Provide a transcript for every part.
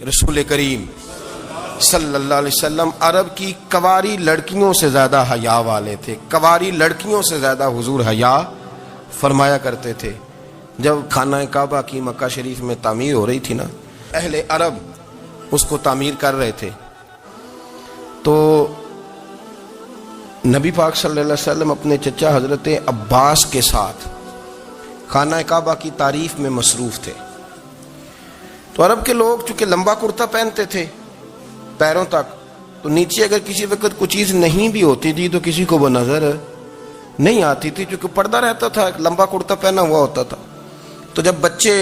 رسول کریم صلی اللہ علیہ وسلم عرب کی کواری لڑکیوں سے زیادہ حیا والے تھے. کواری لڑکیوں سے زیادہ حضور حیا فرمایا کرتے تھے. جب خانہ کعبہ کی مکہ شریف میں تعمیر ہو رہی تھی نا، اہل عرب اس کو تعمیر کر رہے تھے، تو نبی پاک صلی اللہ علیہ وسلم اپنے چچا حضرت عباس کے ساتھ خانہ کعبہ کی تعریف میں مصروف تھے. تو عرب کے لوگ چونکہ لمبا کرتا پہنتے تھے پیروں تک، تو نیچے اگر کسی وقت کوئی چیز نہیں بھی ہوتی تھی تو کسی کو وہ نظر نہیں آتی تھی، چونکہ پردہ رہتا تھا، ایک لمبا کرتا پہنا ہوا ہوتا تھا. تو جب بچے،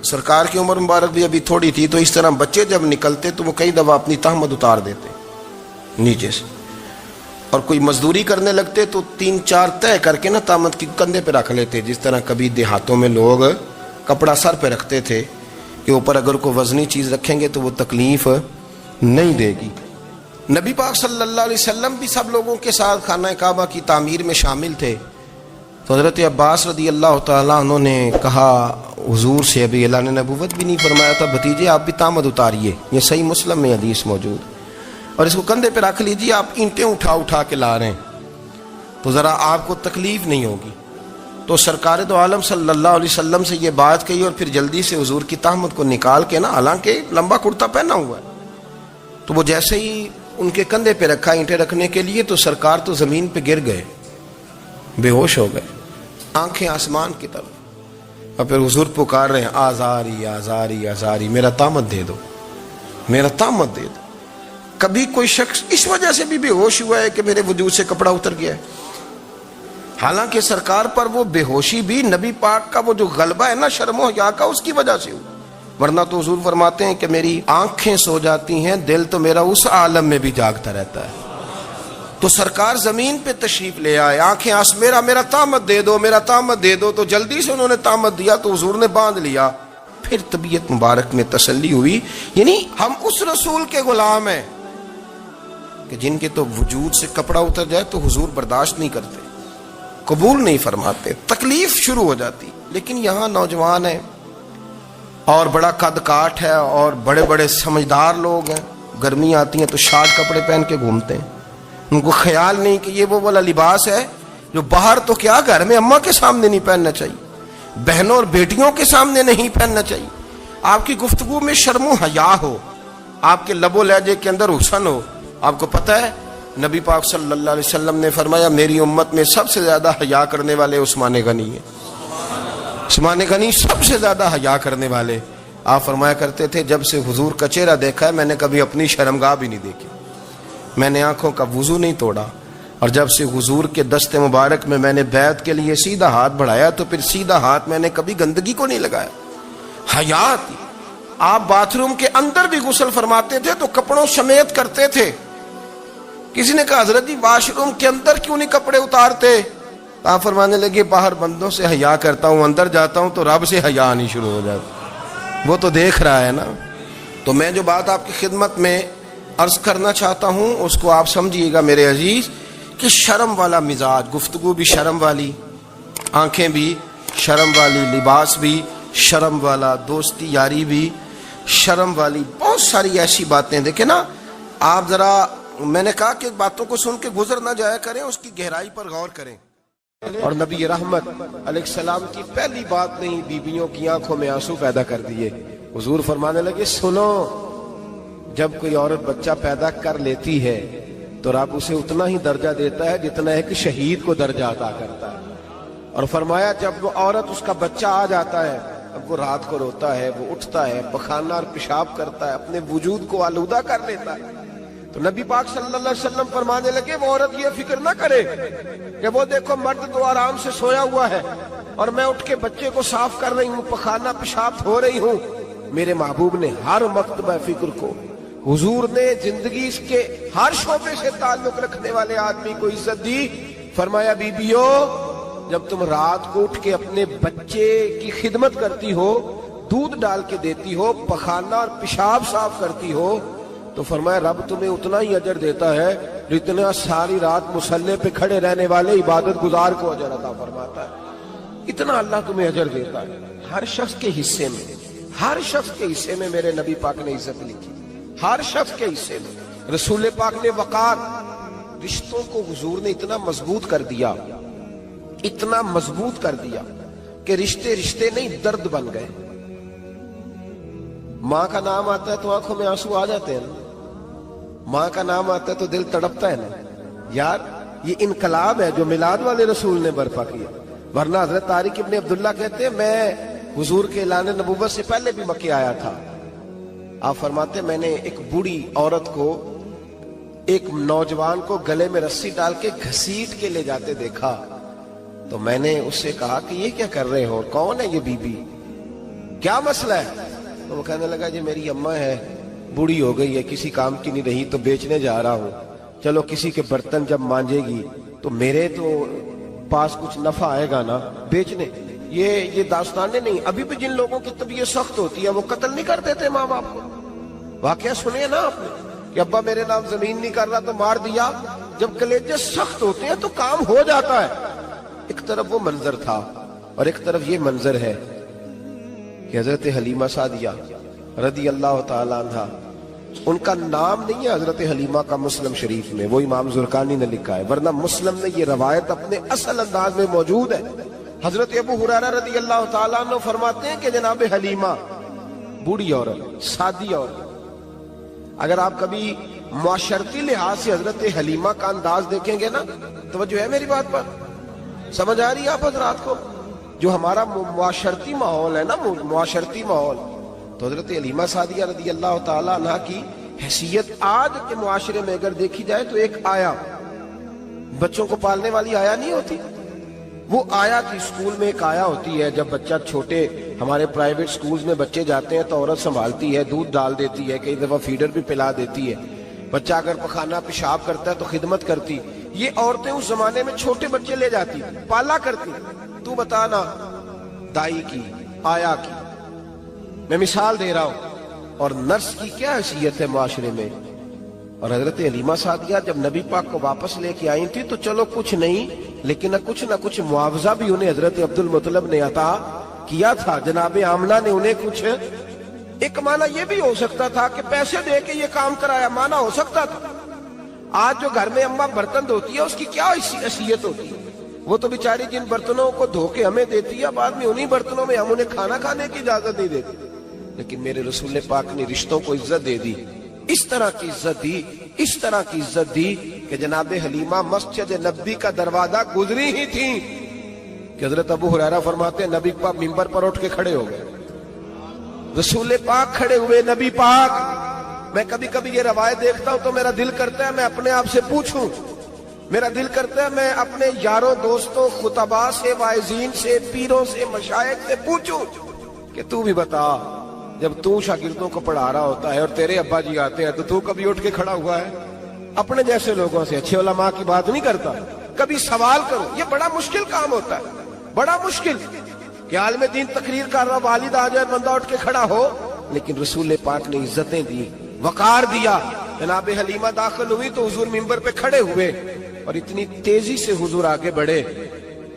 سرکار کی عمر مبارک بھی ابھی تھوڑی تھی، تو اس طرح بچے جب نکلتے تو وہ کئی دفعہ اپنی تہمت اتار دیتے نیچے سے، اور کوئی مزدوری کرنے لگتے تو 3-4 طے کر کے نا تہمت کی کندھے پہ رکھ لیتے. جس طرح کبھی دیہاتوں میں لوگ کپڑا سر پہ رکھتے تھے کہ اوپر اگر کوئی وزنی چیز رکھیں گے تو وہ تکلیف نہیں دے گی. نبی پاک صلی اللہ علیہ وسلم بھی سب لوگوں کے ساتھ خانہ کعبہ کی تعمیر میں شامل تھے. تو حضرت عباس رضی اللہ تعالیٰ عنہ نے کہا حضور سے، ابھی اللہ نے نبوت بھی نہیں فرمایا تھا، بھتیجے آپ بھی تہمت اتاریے، یہ صحیح مسلم میں حدیث موجود، اور اس کو کندھے پہ رکھ لیجیے، آپ اینٹیں اٹھا اٹھا کے لا رہے ہیں تو ذرا آپ کو تکلیف نہیں ہوگی. تو سرکار دو عالم صلی اللہ علیہ وسلم سے یہ بات کہی، اور پھر جلدی سے حضور کی تہمت کو نکال کے نا، حالانکہ لمبا کرتا پہنا ہوا ہے، تو وہ جیسے ہی ان کے کندھے پہ رکھا اینٹیں رکھنے کے لیے، تو سرکار تو زمین پہ گر گئے، بے ہوش ہو گئے، آنکھیں آسمان کی طرف، اور پھر حضور پکار رہے ہیں آزاری آزاری آزاری، میرا تہمت دے دو، میرا تہمت دے دو. کبھی کوئی شخص اس وجہ سے بھی بے ہوش ہوا ہے کہ میرے وجود سے کپڑا اتر گیا ہے؟ حالانکہ سرکار پر وہ بے ہوشی بھی نبی پاک کا وہ جو غلبہ ہے نا شرم و حیا کا، اس کی وجہ سے ہوا، ورنہ تو حضور فرماتے ہیں کہ میری آنکھیں سو جاتی ہیں، دل تو میرا اس عالم میں بھی جاگتا رہتا ہے. تو سرکار زمین پہ تشریف لے آئے، آنکھیں میرا تہمت دے دو، میرا تہمت دے دو. تو جلدی سے انہوں نے تہمت دیا تو حضور نے باندھ لیا. پھر طبیعت مبارک میں تسلی ہوئی، یعنی ہم اس رسول کے غلام ہیں کہ جن کے تو وجود سے کپڑا اتر جائے تو حضور برداشت نہیں کرتے، قبول نہیں فرماتے، تکلیف شروع ہو جاتی. لیکن یہاں نوجوان ہیں اور بڑا قد کاٹ ہے اور بڑے بڑے سمجھدار لوگ ہیں، گرمی آتی ہیں تو شارٹ کپڑے پہن کے گھومتے ہیں. ان کو خیال نہیں کہ یہ وہ والا لباس ہے جو باہر تو کیا گھر میں اماں کے سامنے نہیں پہننا چاہیے، بہنوں اور بیٹیوں کے سامنے نہیں پہننا چاہیے. آپ کی گفتگو میں شرم و حیا ہو، آپ کے لب و لہجے کے اندر حسن ہو. آپ کو پتہ ہے نبی پاک صلی اللہ علیہ وسلم نے فرمایا میری امت میں سب سے زیادہ حیا کرنے والے عثمان غنی ہیں. عثمان غنی سب سے زیادہ حیا کرنے والے. آپ فرمایا کرتے تھے جب سے حضور کا چہرہ دیکھا ہے میں نے کبھی اپنی شرمگاہ بھی نہیں دیکھی، میں نے آنکھوں کا وضو نہیں توڑا، اور جب سے حضور کے دست مبارک میں نے بیعت کے لیے سیدھا ہاتھ بڑھایا تو پھر سیدھا ہاتھ میں نے کبھی گندگی کو نہیں لگایا. حیات. آپ باتھ روم کے اندر بھی غسل فرماتے تھے تو کپڑوں سمیت کرتے تھے. کسی نے کہا حضرت جی واش روم کے اندر کیوں نہیں کپڑے اتارتے؟ آپ فرمانے لگے باہر بندوں سے حیا کرتا ہوں، اندر جاتا ہوں تو رب سے حیا آنی شروع ہو جاتی، وہ تو دیکھ رہا ہے نا. تو میں جو بات آپ کی خدمت میں عرض کرنا چاہتا ہوں اس کو آپ سمجھیے گا میرے عزیز، کہ شرم والا مزاج، گفتگو بھی شرم والی، آنکھیں بھی شرم والی، لباس بھی شرم والا، دوستی یاری بھی شرم والی، بہت ساری ایسی باتیں. دیکھیں نا آپ ذرا، میں نے کہا کہ باتوں کو سن کے گزر نہ جایا کریں، اس کی گہرائی پر غور کریں. اور نبی رحمت علیہ السلام کی پہلی بات نہیں بیویوں کی آنکھوں میں آنسو پیدا کر دیے. حضور فرمانے لگے سنو، جب کوئی عورت بچہ پیدا کر لیتی ہے تو رب اسے اتنا ہی درجہ دیتا ہے جتنا ایک شہید کو درجہ عطا کرتا ہے. اور فرمایا جب وہ عورت اس کا بچہ آ جاتا ہے، اب وہ رات کو روتا ہے، وہ اٹھتا ہے، پخانہ اور پیشاب کرتا ہے، اپنے وجود کو آلودہ کر لیتا ہے، تو نبی پاک صلی اللہ علیہ وسلم فرمانے لگے وہ عورت یہ فکر نہ کرے کہ وہ دیکھو مرد تو آرام سے سویا ہوا ہے اور میں اٹھ کے بچے کو صاف کر رہی ہوں، پخانہ پیشاب دھو رہی ہوں. میرے محبوب نے ہر مرتبہ فکر کو، حضور نے زندگی کے ہر شعبے سے تعلق رکھنے والے آدمی کو عزت دی. فرمایا بیبیو جب تم رات کو اٹھ کے اپنے بچے کی خدمت کرتی ہو، دودھ ڈال کے دیتی ہو، پخانہ اور پیشاب صاف کرتی ہو، تو فرمایا رب تمہیں اتنا ہی اجر دیتا ہے جتنا ساری رات مصلی پہ کھڑے رہنے والے عبادت گزار کو اجر عطا فرماتا ہے. اتنا اللہ تمہیں اجر دیتا ہے ہر شخص کے حصے میں. ہر شخص کے حصے میں میرے نبی پاک نے عزت لکھی، ہر شخص کے حصے میں۔ رسول پاک نے وقار، رشتوں کو حضور نے اتنا مضبوط کر دیا، اتنا مضبوط کر دیا کہ رشتے رشتے نہیں درد بن گئے۔ ماں کا نام آتا ہے تو آنکھوں میں آنسو آ جاتے ہیں نا، ماں کا نام آتا ہے تو دل تڑپتا ہے نا۔ یار یہ انقلاب ہے جو میلاد والے رسول نے برپا کیا، ورنہ حضرت طارق ابن عبداللہ کہتے ہیں میں حضور کے اعلان نبوت سے پہلے بھی مکے آیا تھا۔ آپ فرماتے ہیں میں نے ایک بوڑھی عورت کو، ایک نوجوان کو گلے میں رسی ڈال کے گھسیٹ کے لے جاتے دیکھا، تو میں نے اس سے کہا کہ یہ کیا کر رہے ہو، کون ہے یہ بی بی، کیا مسئلہ ہے؟ تو وہ کہنے لگا جی میری اماں ہے، بوڑھی ہو گئی ہے، کسی کام کی نہیں رہی تو بیچنے جا رہا ہوں، چلو کسی کے برتن جب مانجے گی تو میرے تو پاس کچھ نفع آئے گا نا بیچنے۔ یہ داستانیں نہیں، ابھی بھی جن لوگوں کی طبیعت سخت ہوتی ہے وہ قتل نہیں کر دیتے ماں باپ کو۔ واقعہ سنے نا آپ نے کہ ابا میرے نام زمین نہیں کر رہا تو مار دیا۔ جب کلیجے سخت ہوتے ہیں تو کام ہو جاتا ہے۔ ایک طرف وہ منظر تھا اور ایک طرف یہ منظر ہے کہ حضرت حلیمہ سعدیہ رضی اللہ تعالی عنہ، ان کا نام نہیں ہے حضرت حلیمہ کا مسلم شریف میں، وہ امام زرقانی نے لکھا ہے، ورنہ مسلم میں یہ روایت اپنے اصل انداز میں موجود ہے۔ حضرت ابو ہریرہ رضی اللہ تعالیٰ عنہ فرماتے ہیں کہ جناب حلیمہ بوڑھی عورت، سادی عورت، اگر آپ کبھی معاشرتی لحاظ سے حضرت حلیمہ کا انداز دیکھیں گے نا، توجہ ہے میری بات پر، سمجھ آ رہی ہے آپ حضرات کو؟ جو ہمارا معاشرتی ماحول ہے نا، معاشرتی ماحول، تو حضرت حلیمہ سعدیہ رضی اللہ تعالیٰ عنہ کی حیثیت آج کے معاشرے میں اگر دیکھی جائے تو ایک آیا، بچوں کو پالنے والی آیا نہیں ہوتی، وہ آیا تھی۔ اسکول میں ایک آیا ہوتی ہے، جب بچہ چھوٹے ہمارے پرائیویٹ سکولز میں بچے جاتے ہیں تو عورت سنبھالتی ہے، دودھ ڈال دیتی ہے، کئی دفعہ فیڈر بھی پلا دیتی ہے، بچہ اگر پخانہ پیشاب کرتا ہے تو خدمت کرتی۔ یہ عورتیں اس زمانے میں چھوٹے بچے لے جاتی، پالا کرتی۔ تو بتانا دائی کی، آیا کی، میں مثال دے رہا ہوں، اور نرس کی کیا حیثیت ہے معاشرے میں۔ اور حضرت حلیمہ سعدیہ جب نبی پاک کو واپس لے کے آئی تھی تو چلو کچھ نہیں، لیکن نہ کچھ معاوضہ بھی انہیں حضرت عبد المطلب نے عطا کیا تھا۔ جناب آمنہ نے انہیں کچھ، ایک معنی یہ بھی ہو سکتا تھا کہ پیسے دے کے یہ کام کرایا، معنی ہو سکتا تھا۔ آج جو گھر میں اماں برتن دھوتی ہے اس کی کیا حیثیت ہوتی ہے؟ وہ تو بیچاری جن برتنوں کو دھو کے ہمیں دیتی ہے، بعد میں انہی برتنوں میں ہم انہیں کھانا کھانے کی اجازت نہیں دیتے۔ لیکن میرے رسول پاک نے رشتوں کو عزت دے دی، اس طرح کی عزت دی، اس طرح کی عزت دی کہ جناب حلیمہ مسجد نبی کا دروازہ گزری ہی تھی کہ حضرت ابو ہریرہ فرماتے ہیں نبی پاک منبر پر اٹھ کے کھڑے ہو گئے، رسول پاک کھڑے ہوئے، نبی پاک۔ میں کبھی کبھی یہ روایت دیکھتا ہوں تو میرا دل کرتا ہے میں اپنے آپ سے پوچھوں، میرا دل کرتا ہے میں اپنے یاروں دوستوں خطباء سے، واعظین سے، پیروں سے، مشائخ سے پوچھوں کہ تو بھی بتا، جب تو شاگردوں کو پڑھا رہا ہوتا ہے اور تیرے ابا جی آتے ہیں تو کبھی اٹھ کے کھڑا ہوا ہے؟ اپنے جیسے لوگوں سے، اچھے علماء کی بات نہیں کرتا، کبھی سوال کرو۔ یہ بڑا مشکل کام ہوتا ہے، بڑا مشکل کہ عالم دین تقریر کر رہا، والد آ جائے، بندہ اٹھ کے کھڑا ہو۔ لیکن رسول پاک نے عزتیں دی، وقار دیا۔ جناب حلیمہ داخل ہوئی تو حضور منبر پہ کھڑے ہوئے اور اتنی تیزی سے حضور آگے بڑھے،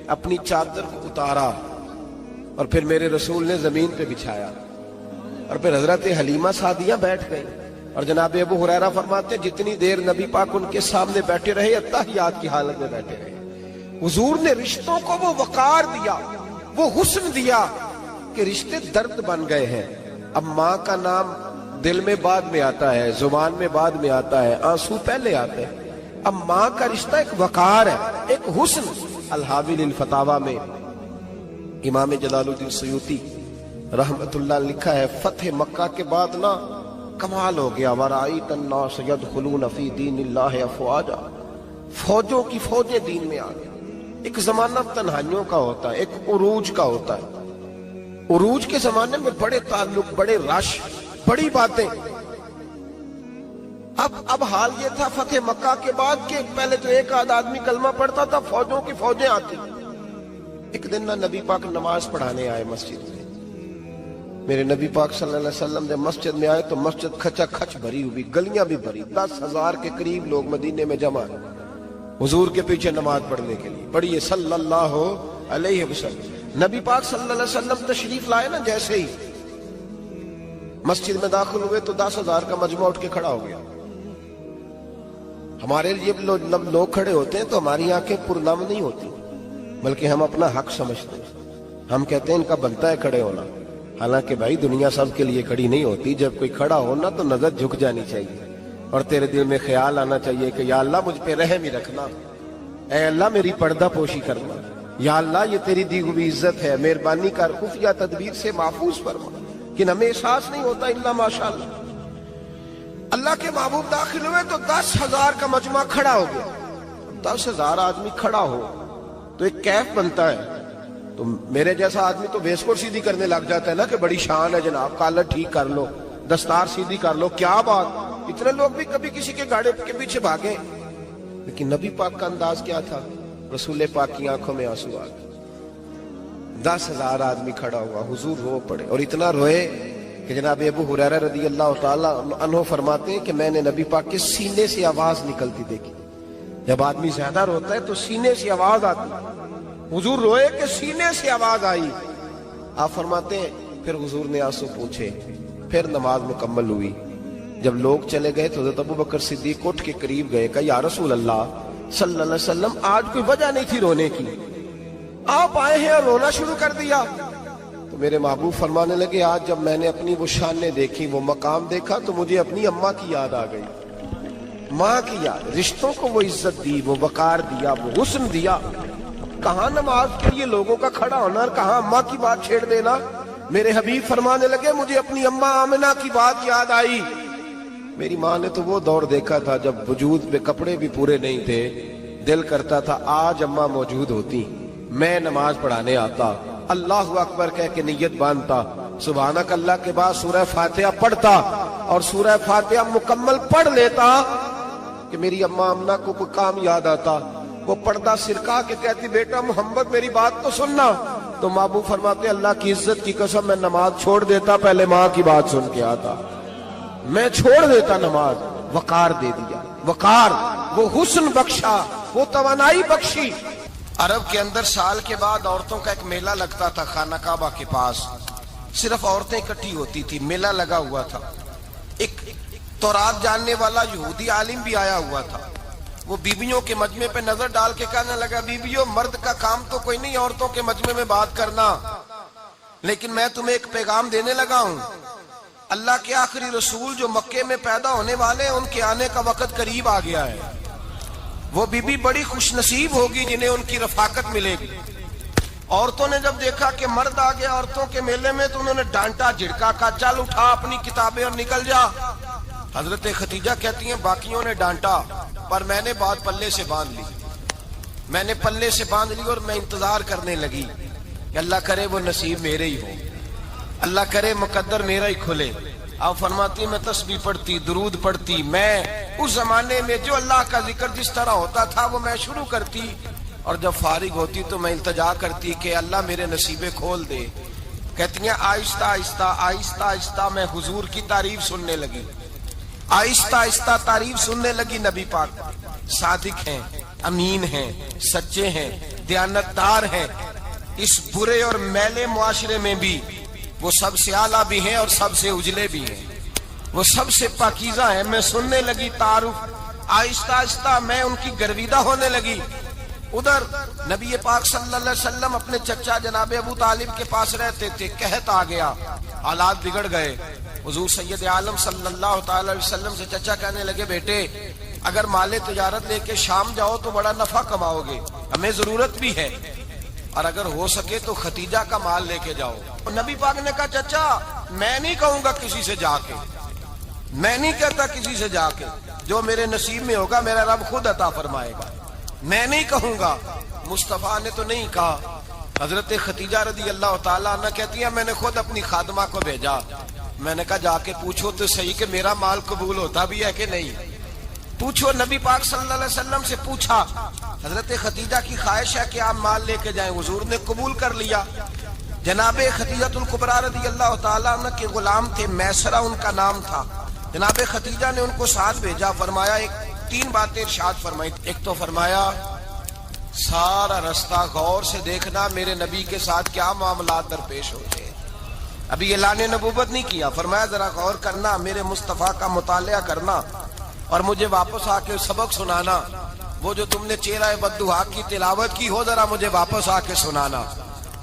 اپنی چادر کو اتارا اور پھر میرے رسول نے زمین پہ بچھایا اور پھر حضرت حلیمہ سعدیہ بیٹھ گئی۔ اور جناب ابو ہریرہ فرماتے جتنی دیر نبی پاک ان کے سامنے بیٹھے رہے، اتحیات کی حالت میں بیٹھے رہے۔ حضور نے رشتوں کو وہ وقار دیا، وہ حسن دیا کہ رشتے درد بن گئے ہیں۔ اب ماں کا نام دل میں بعد میں آتا ہے، زبان میں بعد میں آتا ہے، آنسو پہلے آتے ہیں۔ اب ماں کا رشتہ ایک وقار ہے، ایک حسن۔ الحاوی للفتاوی میں امام جلال الدین سیوطی رحمت اللہ لکھا ہے، فتح مکہ کے بعد نا کمال ہو گیا، وَرَأَيْتَ النَّاسَ يَدْخُلُونَ فِي دِينِ اللَّهِ أَفْوَاجًا، فوجوں کی فوجیں دین میں آ گئی۔ ایک زمانہ تنہائیوں کا ہوتا ہے، ایک عروج کا ہوتا ہے۔ عروج کے زمانے میں بڑے تعلق، بڑے رش، بڑی باتیں۔ اب حال یہ تھا فتح مکہ کے بعد کہ پہلے تو ایک آدھ آدمی کلمہ پڑھتا تھا، فوجوں کی فوجیں آتی۔ ایک دن نہ نبی پاک نماز پڑھانے آئے مسجد میں، میرے نبی پاک صلی اللہ علیہ وسلم نے مسجد میں آئے تو مسجد کھچا کھچ بھری ہوئی، گلیاں بھی بھری، 10,000 کے قریب لوگ مدینے میں جمع ہیں حضور کے پیچھے نماز پڑھنے کے لیے۔ پڑھیے صلی اللہ علیہ وسلم۔ نبی پاک صلی اللہ علیہ وسلم تشریف لائے نا، جیسے ہی مسجد میں داخل ہوئے تو 10,000 کا مجمع اٹھ کے کھڑا ہو گیا. ہمارے لیے لوگ کھڑے ہوتے ہیں تو ہماری آنکھیں پرنم نہیں ہوتی، بلکہ ہم اپنا حق سمجھتے ہیں. ہم کہتے ہیں ان کا بنتا ہے کھڑے ہونا. حالانکہ بھائی دنیا سب کے لیے کھڑی نہیں ہوتی. جب کوئی کھڑا ہونا تو نظر جھک جانی چاہیے اور تیرے دل میں خیال آنا چاہیے کہ یا اللہ مجھ پہ رحم ہی رکھنا، اے اللہ میری پردہ پوشی کرنا، یا اللہ یہ تیری دی ہوئی عزت ہے، مہربانی کر خفیہ تدبیر سے محفوظ فرما. کہ ہمیں احساس نہیں ہوتا الا ماشاءاللہ. اللہ کے محبوب داخل ہوئے تو 10,000 کا مجمع کھڑا ہو گیا. 10,000 آدمی کھڑا ہو تو ایک کیف بنتا ہے. تو میرے جیسا آدمی تو ویس کو سیدھی کرنے لگ جاتا ہے نا کہ بڑی شان ہے جناب، کالر ٹھیک کر لو، دستار سیدھی کر لو، کیا بات. اتنے لوگ بھی کبھی کسی کے گاڑے کے پیچھے بھاگے. لیکن نبی پاک کا انداز کیا تھا؟ رسول پاک کی آنکھوں میں آنسو آ گئے. 10,000 آدمی کھڑا ہوا، حضور رو پڑے اور اتنا روئے کہ جناب ابو ہریرہ رضی اللہ تعالی عنہ فرماتے ہیں کہ میں نے نبی پاک کے سینے سے آواز نکلتی دیکھی. جب آدمی زیادہ روتا ہے تو سینے سے آواز آتی. حضور روئے کہ سینے سے آواز آئی. آپ فرماتے ہیں پھر حضور نے آنسو پوچھے، پھر نماز مکمل ہوئی. جب لوگ چلے گئے تو حضرت ابو بکر صدیق اٹھ کے قریب گئے، کہا یا رسول اللہ صلی اللہ علیہ وسلم آج کوئی وجہ نہیں تھی رونے کی، آپ آئے ہیں اور رونا شروع کر دیا. تو میرے محبوب فرمانے لگے آج جب میں نے اپنی وہ شانیں دیکھی، وہ مقام دیکھا تو مجھے اپنی اماں کی یاد آ گئی. ماں کی یاد، رشتوں کو وہ عزت دی، وہ وقار دیا، وہ حسن دیا. کہاں نماز کے لیے لوگوں کا کھڑا ہونا اور کہاں اماں کی بات چھیڑ دینا. میرے حبیب فرمانے لگے مجھے اپنی اماں آمنہ کی بات یاد آئی. میری ماں نے تو وہ دور دیکھا تھا جب وجود پہ کپڑے بھی پورے نہیں تھے. دل کرتا تھا آج اماں موجود ہوتی، میں نماز پڑھانے آتا، اللہ اکبر کہہ کے نیت باندھتا، سبحانک اللہ کے بعد سورہ فاتحہ پڑھتا اور سورہ فاتحہ مکمل پڑھ لیتا کہ میری اماں آمنہ کو کوئی کام یاد آتا. وہ پردہ سرکا کے کہتی بیٹا محمد میری بات تو سننا. تو محبوب فرماتے اللہ کی عزت کی قسم میں نماز چھوڑ دیتا، پہلے ماں کی بات سن کے آتا. میں چھوڑ دیتا نماز. وقار دے دیا، وقار، وہ حسن بخشا، وہ توانائی بخشی. عرب کے اندر سال کے بعد عورتوں کا ایک میلہ لگتا تھا خانہ کعبہ کے پاس. صرف عورتیں اکٹھی ہوتی تھی، میلہ لگا ہوا تھا. ایک تورات جاننے والا یہودی عالم بھی آیا ہوا تھا. وہ بیویوں کے مجمع پہ نظر ڈال کے کہنے لگا بیویوں مرد کا کام تو کوئی نہیں عورتوں کے مجمع میں بات کرنا، لیکن میں تمہیں ایک پیغام دینے لگا ہوں. اللہ کے آخری رسول جو مکے میں پیدا ہونے والے ہیں ان کے آنے کا وقت قریب آ گیا ہے. وہ بیوی بڑی خوش نصیب ہوگی جنہیں ان کی رفاقت ملے گی. عورتوں نے جب دیکھا کہ مرد آ گیا عورتوں کے میلے میں تو انہوں نے ڈانٹا جھڑکا، کہا چل اٹھا اپنی کتابیں اور نکل جا. حضرت خدیجہ کہتی ہیں باقیوں نے ڈانٹا پر میں نے بات پلے سے باندھ لی. میں نے پلے سے باندھ لی اور میں انتظار کرنے لگی کہ اللہ کرے وہ نصیب میرے ہی ہو، اللہ کرے مقدر میرا ہی کھلے. آپ فرماتی میں تسبیح پڑھتی، درود پڑھتی. میں اس زمانے میں جو اللہ کا ذکر جس طرح ہوتا تھا وہ میں شروع کرتی اور جب فارغ ہوتی تو میں التجا کرتی کہ اللہ میرے نصیبے کھول دے. کہتی ہیں آہستہ آہستہ آہستہ آہستہ میں حضور کی تعریف سننے لگی. آہستہ آہستہ تعریف سننے لگی. نبی پاک صادق ہیں، امین ہیں، سچے ہیں، دیانتدار ہیں. اس برے اور میلے معاشرے میں بھی وہ سب سے اعلیٰ بھی ہیں اور سب سے اجلے بھی ہیں، وہ سب سے پاکیزہ ہیں. میں سننے لگی تعارف. آہستہ آہستہ میں ان کی گرویدہ ہونے لگی. ادھر نبی پاک صلی اللہ علیہ وسلم اپنے چچا جناب ابو طالب کے پاس رہتے تھے. قحط آ گیا، حالات بگڑ گئے. حضور سید عالم صلی اللہ تعالی علیہ وسلم سے چچا کہنے لگے بیٹے اگر مال تجارت لے کے شام جاؤ تو بڑا نفع کماؤ گے، ہمیں ضرورت بھی ہے، اور اگر ہو سکے تو ختیجہ کا مال لے کے جاؤ. نبی پاک نے کہا چچا میں نہیں کہوں گا کسی سے جا کے، میں نہیں کہتا کسی سے جا کے، جو میرے نصیب میں ہوگا میرا رب خود عطا فرمائے گا، میں نہیں کہوں گا. مصطفیٰ نے تو نہیں کہا. حضرت ختیجہ رضی اللہ تعالیٰ عنہ کہتی ہیں میں نے خود اپنی خادمہ کو بھیجا. میں نے کہا جا کے پوچھو تو صحیح کہ میرا مال قبول ہوتا بھی ہے کہ نہیں. پوچھو. نبی پاک صلی اللہ علیہ وسلم سے پوچھا. حضرت ختیجہ کی خواہش ہے کہ آپ مال لے کے جائیں. حضور نے قبول کر لیا. جناب ختیجہ الکبریٰ رضی اللہ تعالیٰ عنہ کے غلام تھے، میسرہ ان کا نام تھا. جناب ختیجہ نے ان کو ساتھ بھیجا. فرمایا ایک 3 باتیں ارشاد فرمائی. ایک تو فرمایا سارا رستہ غور سے دیکھنا میرے نبی کے ساتھ کیا معاملات درپیش ہوتے ہیں. ابھی اعلان نبوت نہیں کیا. فرمایا ذرا غور کرنا, میرے مصطفیٰ کا مطالعہ کرنا اور مجھے واپس آ کے سبق سنانا. وہ جو تم نے چہرہ بددعا کی تلاوت کی ہو, ذرا مجھے واپس آ کے سنانا.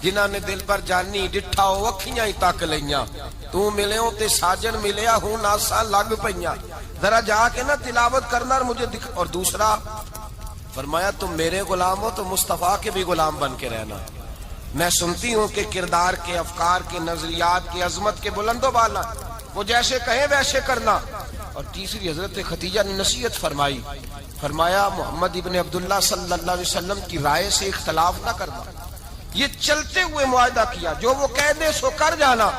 جنہاں نے دل پر جانی ڈٹھا ہو اکھیاں ہی تک لیاں, تو ملے ہوں تے ساجن ملیا ہوں ناساں لگ پئیاں. ذرا جا کے نا تلاوت کرنا اور مجھے دکھ. اور دوسرا فرمایا تم میرے غلام ہو تو مصطفیٰ کے بھی غلام بن کے رہنا. میں سنتی ہوں کہ کردار کے, افکار کے, نظریات کے, عظمت کے بلند و بالا, وہ جیسے کہیں ویسے کرنا. اور تیسری حضرت خدیجہ نے نصیحت فرمائی. فرمایا محمد ابن عبداللہ صلی اللہ علیہ وسلم کی رائے سے اختلاف نہ کرنا. یہ چلتے ہوئے معاہدہ کیا, جو وہ کہہ دے سو کر جانا.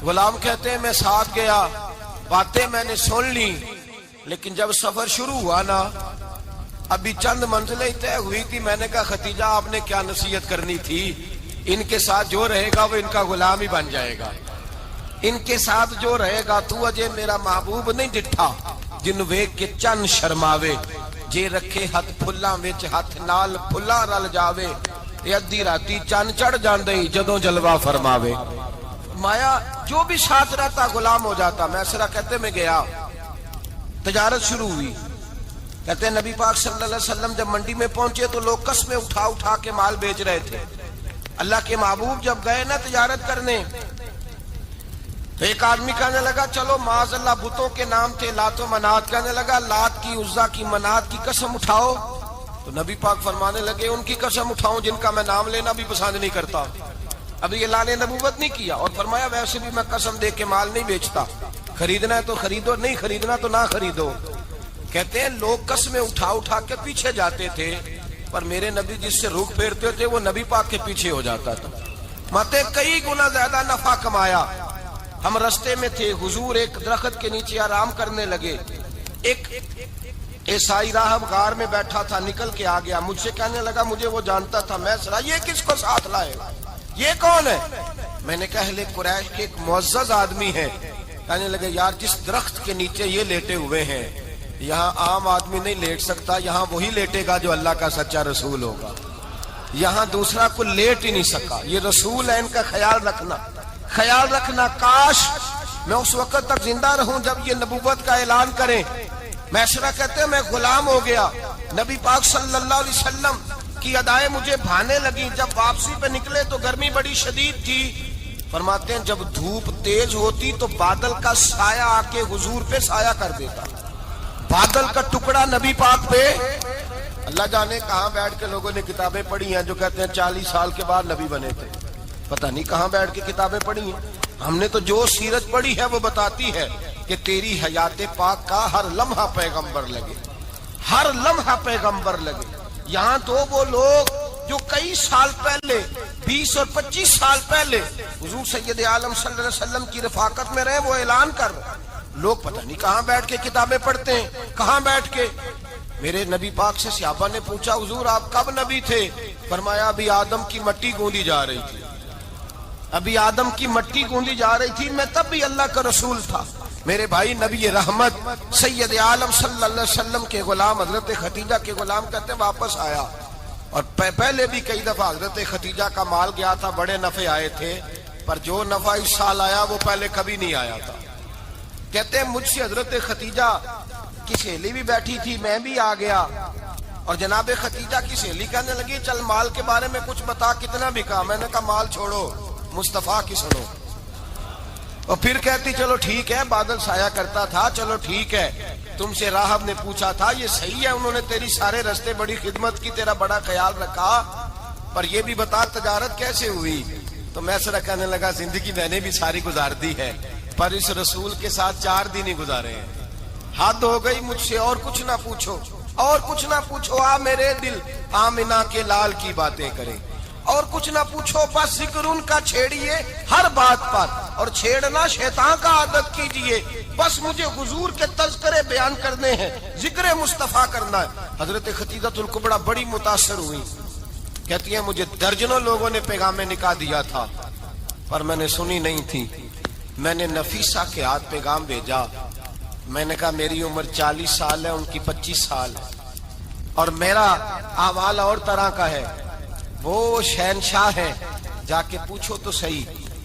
غلام کہتے ہیں میں ساتھ گیا, باتیں میں نے سن لی, لیکن جب سفر شروع ہوا نا, ابھی چند منزلیں طے ہوئی تھی, میں نے کہا ختیجہ آپ نے کیا نصیحت کرنی تھی, ان کے ساتھ جو رہے گا وہ ان کا غلام ہی بن جائے گا. ان کے ساتھ جو رہے گا تو اجے میرا محبوب نہیں ڈٹھا جن ویکھ کے چن شرماوے, جے رکھے ہاتھ پھلاں وچ ہاتھ نال پھلاں رل جاوے, تے ادھی راتی چن چڑھ جاندے جدوں جلوہ فرماوے. مایا جو بھی ساتھ رہتا غلام ہو جاتا. میں سرا کہتے میں گیا, تجارت شروع ہوئی. کہتے ہیں نبی پاک صلی اللہ علیہ وسلم جب منڈی میں پہنچے تو لوگ قسمیں اٹھا اٹھا کے مال بیچ رہے تھے. اللہ کے محبوب جب گئے نا تجارت کرنے, تو ایک آدمی کہنے لگا چلو معاذ اللہ بتوں کے نام تھے لات و منات, کہنے لگا لات کی, عزا کی, منات کی قسم اٹھاؤ. تو نبی پاک فرمانے لگے ان کی قسم اٹھاؤں جن کا میں نام لینا بھی پسند نہیں کرتا. ابھی اعلان نبوت نہیں کیا. اور فرمایا ویسے بھی میں قسم دے کے مال نہیں بیچتا, خریدنا ہے تو خریدو, نہیں خریدنا تو نہ خریدو. کہتے ہیں لوگ قسمیں اٹھا اٹھا کے پیچھے جاتے تھے, پر میرے نبی جس سے رخ پھیرتے تھے وہ نبی پاک کے پیچھے ہو جاتا تھا. ماتے کئی گنا زیادہ نفع کمایا. ہم رستے میں تھے, حضور ایک درخت کے نیچے آرام کرنے لگے. ایک عیسائی راہب غار میں بیٹھا تھا, نکل کے آ گیا. مجھ سے کہنے لگا مجھے وہ جانتا تھا. میں سنا یہ کس کو ساتھ لائے, یہ کون ہے؟ میں نے کہا اہل قریش کے ایک معزز آدمی ہے. کہنے لگے یار جس درخت کے نیچے یہ لیٹے ہوئے ہیں, یہاں عام آدمی نہیں لیٹ سکتا, یہاں وہی لیٹے گا جو اللہ کا سچا رسول ہوگا. یہاں دوسرا کو لیٹ ہی نہیں سکا. یہ رسول ہے, ان کا خیال رکھنا, خیال رکھنا. کاش میں اس وقت تک زندہ رہوں جب یہ نبوت کا اعلان کریں. میسرہ کہتے ہیں میں غلام ہو گیا. نبی پاک صلی اللہ علیہ وسلم کی ادائیں مجھے بھانے لگی. جب واپسی پہ نکلے تو گرمی بڑی شدید تھی. فرماتے ہیں جب دھوپ تیز ہوتی تو بادل کا سایہ آ کے حضور پہ سایہ کر دیتا. بادل کا ٹکڑا نبی پاک پہ. اللہ جانے کہاں بیٹھ کے لوگوں نے کتابیں پڑھی ہیں جو کہتے ہیں 40 سال کے بعد نبی بنے تھے. پتہ نہیں کہاں بیٹھ کے کتابیں پڑھی ہیں. ہم نے تو جو سیرت پڑھی ہے وہ بتاتی ہے کہ تیری حیات پاک کا ہر لمحہ پیغمبر لگے, ہر لمحہ پیغمبر لگے. یہاں تو وہ لوگ جو کئی سال پہلے 20 اور 25 سال پہلے حضور سید عالم صلی اللہ علیہ وسلم کی رفاقت میں رہے, وہ اعلان کر رہے. لوگ پتہ نہیں کہاں بیٹھ کے کتابیں پڑھتے ہیں, کہاں بیٹھ کے. میرے نبی پاک سے صحابہ نے پوچھا حضور آپ کب نبی تھے؟ فرمایا ابھی آدم کی مٹی گوندی جا رہی تھی, ابھی آدم کی مٹی گوندی جا رہی تھی, میں تب بھی اللہ کا رسول تھا. میرے بھائی نبی رحمت سید عالم صلی اللہ علیہ وسلم کے غلام حضرت خدیجہ کے غلام کہتے ہیں واپس آیا. اور پہلے بھی کئی دفعہ حضرت خدیجہ کا مال گیا تھا, بڑے نفع آئے تھے, پر جو نفع اس سال آیا وہ پہلے کبھی نہیں آیا تھا. کہتے ہیں مجھ سے حضرت خدیجہ کی سہیلی بھی بیٹھی تھی, میں بھی آ گیا. اور جناب خدیجہ کی سہیلی کہنے لگی چل مال کے بارے میں کچھ بتا, کتنا بکا؟ میں نے کہا مال چھوڑو, مصطفیٰ کی سنو. اور پھر کہتی چلو ٹھیک ہے, بادل سایہ کرتا تھا, چلو ٹھیک ہے. تم سے راہب نے پوچھا تھا یہ صحیح ہے, انہوں نے تیری سارے رستے بڑی خدمت کی, تیرا بڑا خیال رکھا, پر یہ بھی بتا تجارت کیسے ہوئی؟ تو میں سر کہنے لگا زندگی میں نے بھی ساری گزار دی ہے, پر اس رسول کے ساتھ 4 دن ہی گزارے ہیں. حد ہو گئی مجھ سے, اور کچھ نہ پوچھو, اور کچھ نہ پوچھو. آ میرے دل آمنہ کے لال کی باتیں کریں, اور کچھ نہ پوچھو. بس ذکر ان کا چھیڑیے ہر بات پر, اور چھیڑنا شیطان کا عادت کیجئے. بس مجھے حضور کے تذکرے بیان کرنے ہیں, ذکر مصطفیٰ کرنا ہے. حضرت خدیجہ الکبریٰ بڑی متاثر ہوئی. کہتی ہیں مجھے درجنوں لوگوں نے پیغام نکاح دیا تھا, پر میں نے سنی نہیں تھی. میں نے نفیسہ کے ہاتھ پیغام بھیجا. میں نے کہا میری عمر 40 سال ہے, ان کی 25 سال ہے, اور میرا احوال اور طرح کا ہے. وہ شہنشاہ ہیں, جا کے پوچھو تو صحیح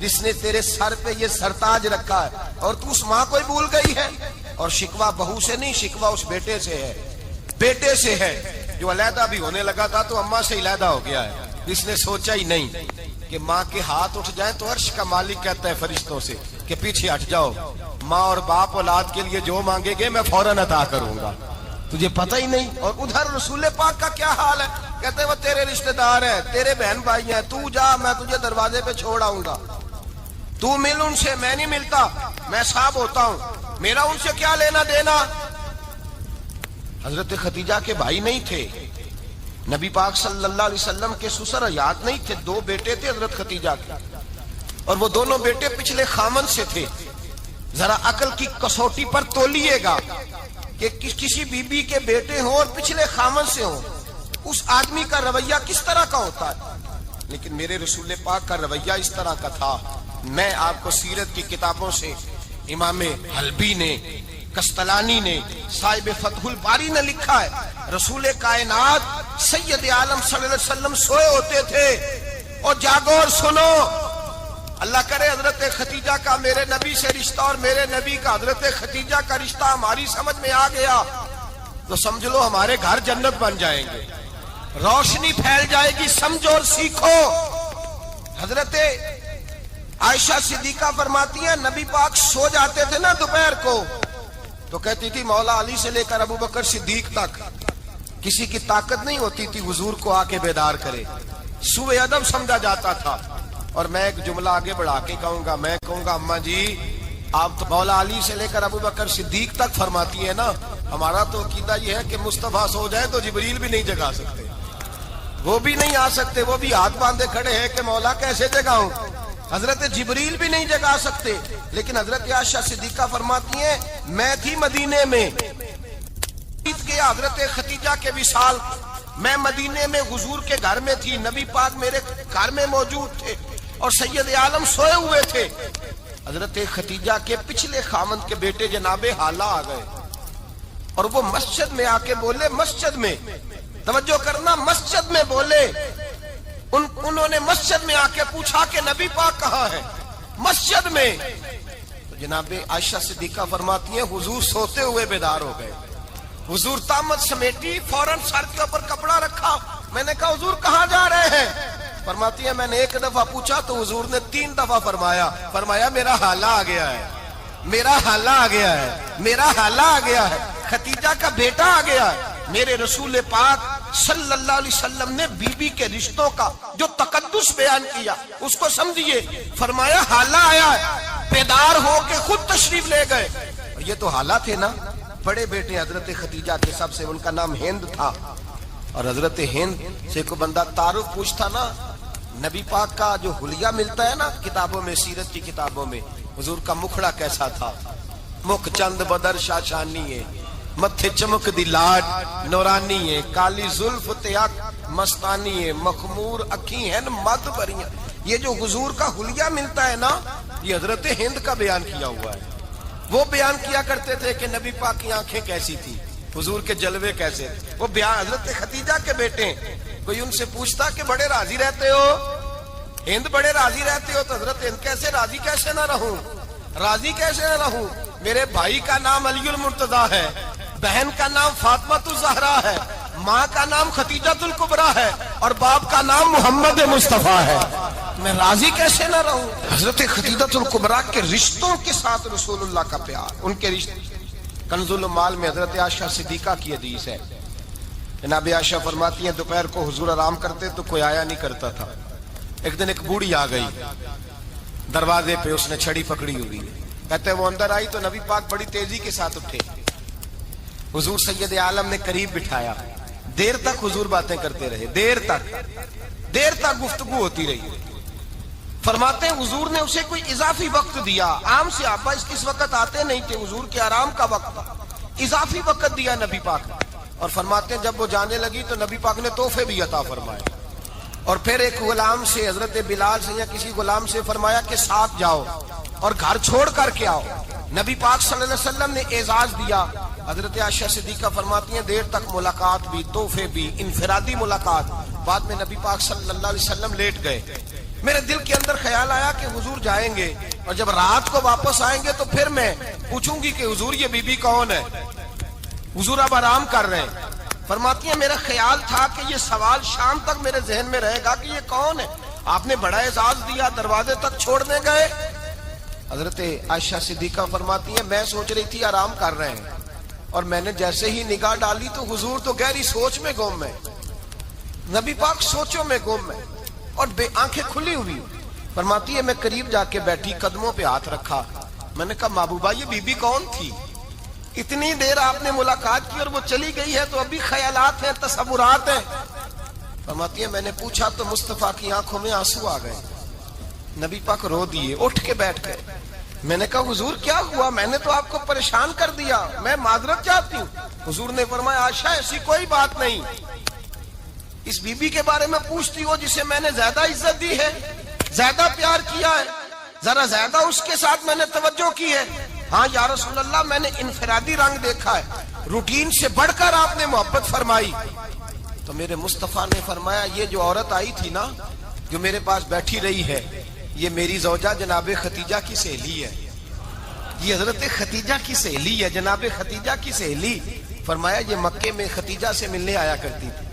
جس نے تیرے سر پہ یہ سرتاج رکھا ہے، اور تو اس ماں کو ہی بھول گئی ہے۔ اور شکوہ بہو سے نہیں، شکوہ اس بیٹے سے ہے، بیٹے سے ہے جو علیحدہ بھی ہونے لگا تھا تو اماں سے علیحدہ ہو گیا ہے، جس نے سوچا ہی نہیں کہ ماں کے ہاتھ اٹھ جائیں تو عرش کا مالک کہتا ہے فرشتوں سے کہ پیچھے ہٹ جاؤ، ماں اور باپ اولاد کے لیے جو مانگے گے میں فوراً عطا کروں گا، تجھے پتہ ہی نہیں۔ اور ادھر رسول پاک کا کیا حال ہے، کہتے ہیں وہ تیرے رشتہ دار ہیں، تیرے بہن بھائی ہیں، تو جا، میں تجھے دروازے پہ چھوڑ آؤں گا، تو مل ان سے، میں نہیں ملتا، میں صاحب ہوتا ہوں، میرا ان سے کیا لینا دینا۔ حضرت خدیجہ کے بھائی نہیں تھے، نبی پاک صلی اللہ علیہ وسلم کے سسر حیات نہیں تھے، دو بیٹے تھے حضرت خدیجہ کے، اور وہ دونوں بیٹے پچھلے خامن سے تھے۔ ذرا عقل کی کسوٹی پر تولیے گا کہ کسی بی بی کے بیٹے ہوں اور پچھلے خامن سے ہوں، اس آدمی کا رویہ کس طرح کا ہوتا ہے۔ لیکن میرے رسول پاک کا رویہ اس طرح کا تھا۔ میں آپ کو سیرت کی کتابوں سے امام حلبی نے، کستلانی نے، صاحب فتح الباری نے لکھا ہے، رسول کائنات سید عالم صلی اللہ علیہ وسلم سوئے ہوتے تھے اور جاگو اور سنو، اللہ کرے حضرت خدیجہ کا میرے نبی سے رشتہ اور میرے نبی کا حضرت خدیجہ کا رشتہ ہماری سمجھ میں آ گیا تو سمجھ لو ہمارے گھر جنت بن جائیں گے، روشنی پھیل جائے گی، سمجھو اور سیکھو۔ حضرت عائشہ صدیقہ فرماتی ہیں نبی پاک سو جاتے تھے نا دوپہر کو تو کہتی تھی مولا علی سے لے کر ابو بکر صدیق تک کسی کی طاقت نہیں ہوتی تھی حضور کو آ کے بیدار کرے، سوء ادب سمجھا جاتا تھا۔ اور میں ایک جملہ آگے بڑھا کے کہوں گا، میں کہوں گا اماں جی آپ تو مولا علی سے لے کر ابو بکر صدیق تک فرماتی ہے نا، ہمارا تو عقیدہ یہ ہے کہ مصطفیٰ سو جائے تو جبریل بھی نہیں جگا سکتے، وہ بھی نہیں آ سکتے، وہ بھی ہاتھ باندھے کھڑے ہیں کہ مولا کیسے جگاؤں، حضرت جبریل بھی نہیں جگا سکتے۔ لیکن حضرت عائشہ صدیقہ فرماتی ہیں میں تھی مدینے میں کے حضرت خدیجہ کے وصال، میں مدینے میں حضور کے گھر میں تھی، نبی پاک میرے گھر میں موجود تھے اور سید عالم سوئے ہوئے تھے۔ حضرت خدیجہ کے پچھلے خامند کے بیٹے جناب حالہ آ گئے اور وہ مسجد میں آ کے بولے، مسجد میں توجہ کرنا، مسجد میں بولے، انہوں نے مسجد میں آ کے پوچھا کہ نبی پاک کہاں ہے، مسجد میں۔ تو جناب عائشہ صدیقہ فرماتی ہیں حضور سوتے ہوئے بیدار ہو گئے، حضور طامت سمیٹی، فوراً سر کے اوپر کپڑا رکھا، میں نے کہا حضور کہاں جا رہے ہیں، فرماتی ہے میں نے ایک دفعہ پوچھا تو حضور نے 3 دفعہ فرمایا میرا حالہ آ گیا ہے، میرا حالہ آ گیا ہے، میرا حالہ آ گیا ہے، خدیجہ کا بیٹا آ گیا ہے۔ میرے رسول پاک صلی اللہ علیہ وسلم نے بی بی کے رشتوں کا جو تقدس بیان کیا اس کو سمجھیے، فرمایا حالہ آیا ہے، بیدار ہو کے خود تشریف لے گئے۔ یہ تو حالہ تھے نا، بڑے بیٹے حضرت خدیجہ کے سب سے، ان کا نام ہند تھا، اور حضرت ہند سے کوئی بندہ تعارف پوچھتا نا، نبی پاک کا جو حلیہ ملتا ہے نا کتابوں میں، سیرت کی کتابوں میں، حضور کا مکھڑا کیسا تھا، مکھ چند بدر شاشانی ہے، متھے چمک دی لاڈ نورانی ہے، کالی زلف تیاک مستانی ہے، مخمور اکھی ہیں مد بریاں۔ یہ جو حضور کا حلیہ ملتا ہے نا، یہ حضرت ہند کا بیان کیا ہوا ہے۔ وہ بیان کیا کرتے تھے کہ نبی پاک کی آنکھیں کیسی تھی، حضور کے جلوے کیسے تھے، وہ بیان حضرت خدیجہ کے بیٹے ہیں۔ کوئی ان سے پوچھتا کہ بڑے راضی رہتے ہو ہند، بڑے راضی رہتے ہو، تو حضرت ہند کیسے راضی کیسے نہ رہوں، راضی کیسے نہ رہوں، میرے بھائی کا نام علی المرتضیٰ ہے، بہن کا نام فاطمہ الزہرا ہے، ماں کا نام خدیجہ الکبریٰ ہے، اور باپ کا نام محمد مصطفیٰ ہے، میں راضی کیسے نہ رہوں۔ حضرت خدیجہ الکبریٰ کے رشتوں کے ساتھ رسول اللہ کا پیار، ان کے رشتے۔ کنز المال میں حضرت عائشہ صدیقہ کی حدیث ہے، جناب عائشہ فرماتی ہیں دوپہر کو حضور آرام کرتے تو کوئی آیا نہیں کرتا تھا، ایک دن ایک بوڑھی آ گئی دروازے پہ، اس نے چھڑی پکڑی ہوئی، کہتے وہ اندر آئی تو نبی پاک بڑی تیزی کے ساتھ اٹھے، حضور سید عالم نے قریب بٹھایا، دیر تک حضور باتیں کرتے رہے، دیر تک گفتگو ہوتی رہی۔ فرماتے ہیں حضور نے اسے کوئی اضافی وقت دیا، عام صحابہ اس وقت آتے نہیں تھے، حضور کے آرام کا وقت تھا، اضافی وقت دیا نبی پاک نے، اور فرماتے ہیں جب وہ جانے لگی تو نبی پاک نے تحفے بھی عطا فرمائے، اور پھر ایک غلام سے، حضرت بلال سے یا کسی غلام سے فرمایا کہ ساتھ جاؤ اور گھر چھوڑ کر کے آؤ۔ نبی پاک صلی اللہ علیہ وسلم نے اعزاز دیا۔ حضرت عائشہ صدیقہ فرماتی ہیں دیر تک ملاقات بھی، تحفے بھی، انفرادی ملاقات۔ بعد میں نبی پاک صلی اللہ علیہ وسلم لیٹ گئے، میرے دل کے اندر خیال آیا کہ حضور جائیں گے اور جب رات کو واپس آئیں گے تو پھر میں پوچھوں گی کہ حضور یہ بی بی کون ہے، حضور اب آرام کر رہے ہیں۔ فرماتی ہیں میرا خیال تھا کہ یہ سوال شام تک میرے ذہن میں رہے گا کہ یہ کون ہے، آپ نے بڑا اعزاز دیا، دروازے تک چھوڑنے گئے۔ حضرت عائشہ صدیقہ فرماتی ہیں میں سوچ رہی تھی آرام کر رہے ہیں، اور میں نے جیسے ہی نگاہ ڈالی تو حضور تو گہری سوچ میں گم ہے، نبی پاک سوچوں میں گم ہے اور آنکھیں کھلی ہوئی۔ فرماتی ہے میں قریب جا کے بیٹھی، قدموں پہ ہاتھ رکھا، میں نے کہا محبوبہ یہ بی بی کون تھی؟ اتنی دیر آپ نے ملاقات کی اور وہ چلی گئی ہے تو ابھی خیالات ہیں، تصورات ہیں۔ فرماتی ہے میں نے پوچھا تو مصطفیٰ کی آنکھوں میں آنسو آ گئے، نبی پاک رو دیے، اٹھ کے بیٹھ گئے۔ میں نے کہا حضور کیا ہوا؟ میں نے تو آپ کو پریشان کر دیا، میں معذرت چاہتی ہوں۔ حضور نے فرمایا عائشہ ایسی کوئی بات نہیں، اس بی بی کے بارے میں پوچھتی ہو جسے میں نے زیادہ عزت دی ہے، زیادہ پیار کیا ہے، ذرا زیادہ اس کے ساتھ میں نے توجہ کی ہے۔ ہاں یا رسول اللہ میں نے انفرادی رنگ دیکھا ہے، روٹین سے بڑھ کر آپ نے محبت فرمائی۔ تو میرے مصطفیٰ نے فرمایا یہ جو عورت آئی تھی نا، جو میرے پاس بیٹھی رہی ہے، یہ میری زوجہ جناب ختیجہ کی سہیلی ہے، یہ حضرت ختیجہ کی سہیلی ہے، جناب ختیجہ کی سہیلی۔ فرمایا یہ مکے میں ختیجہ سے ملنے آیا کرتی تھی،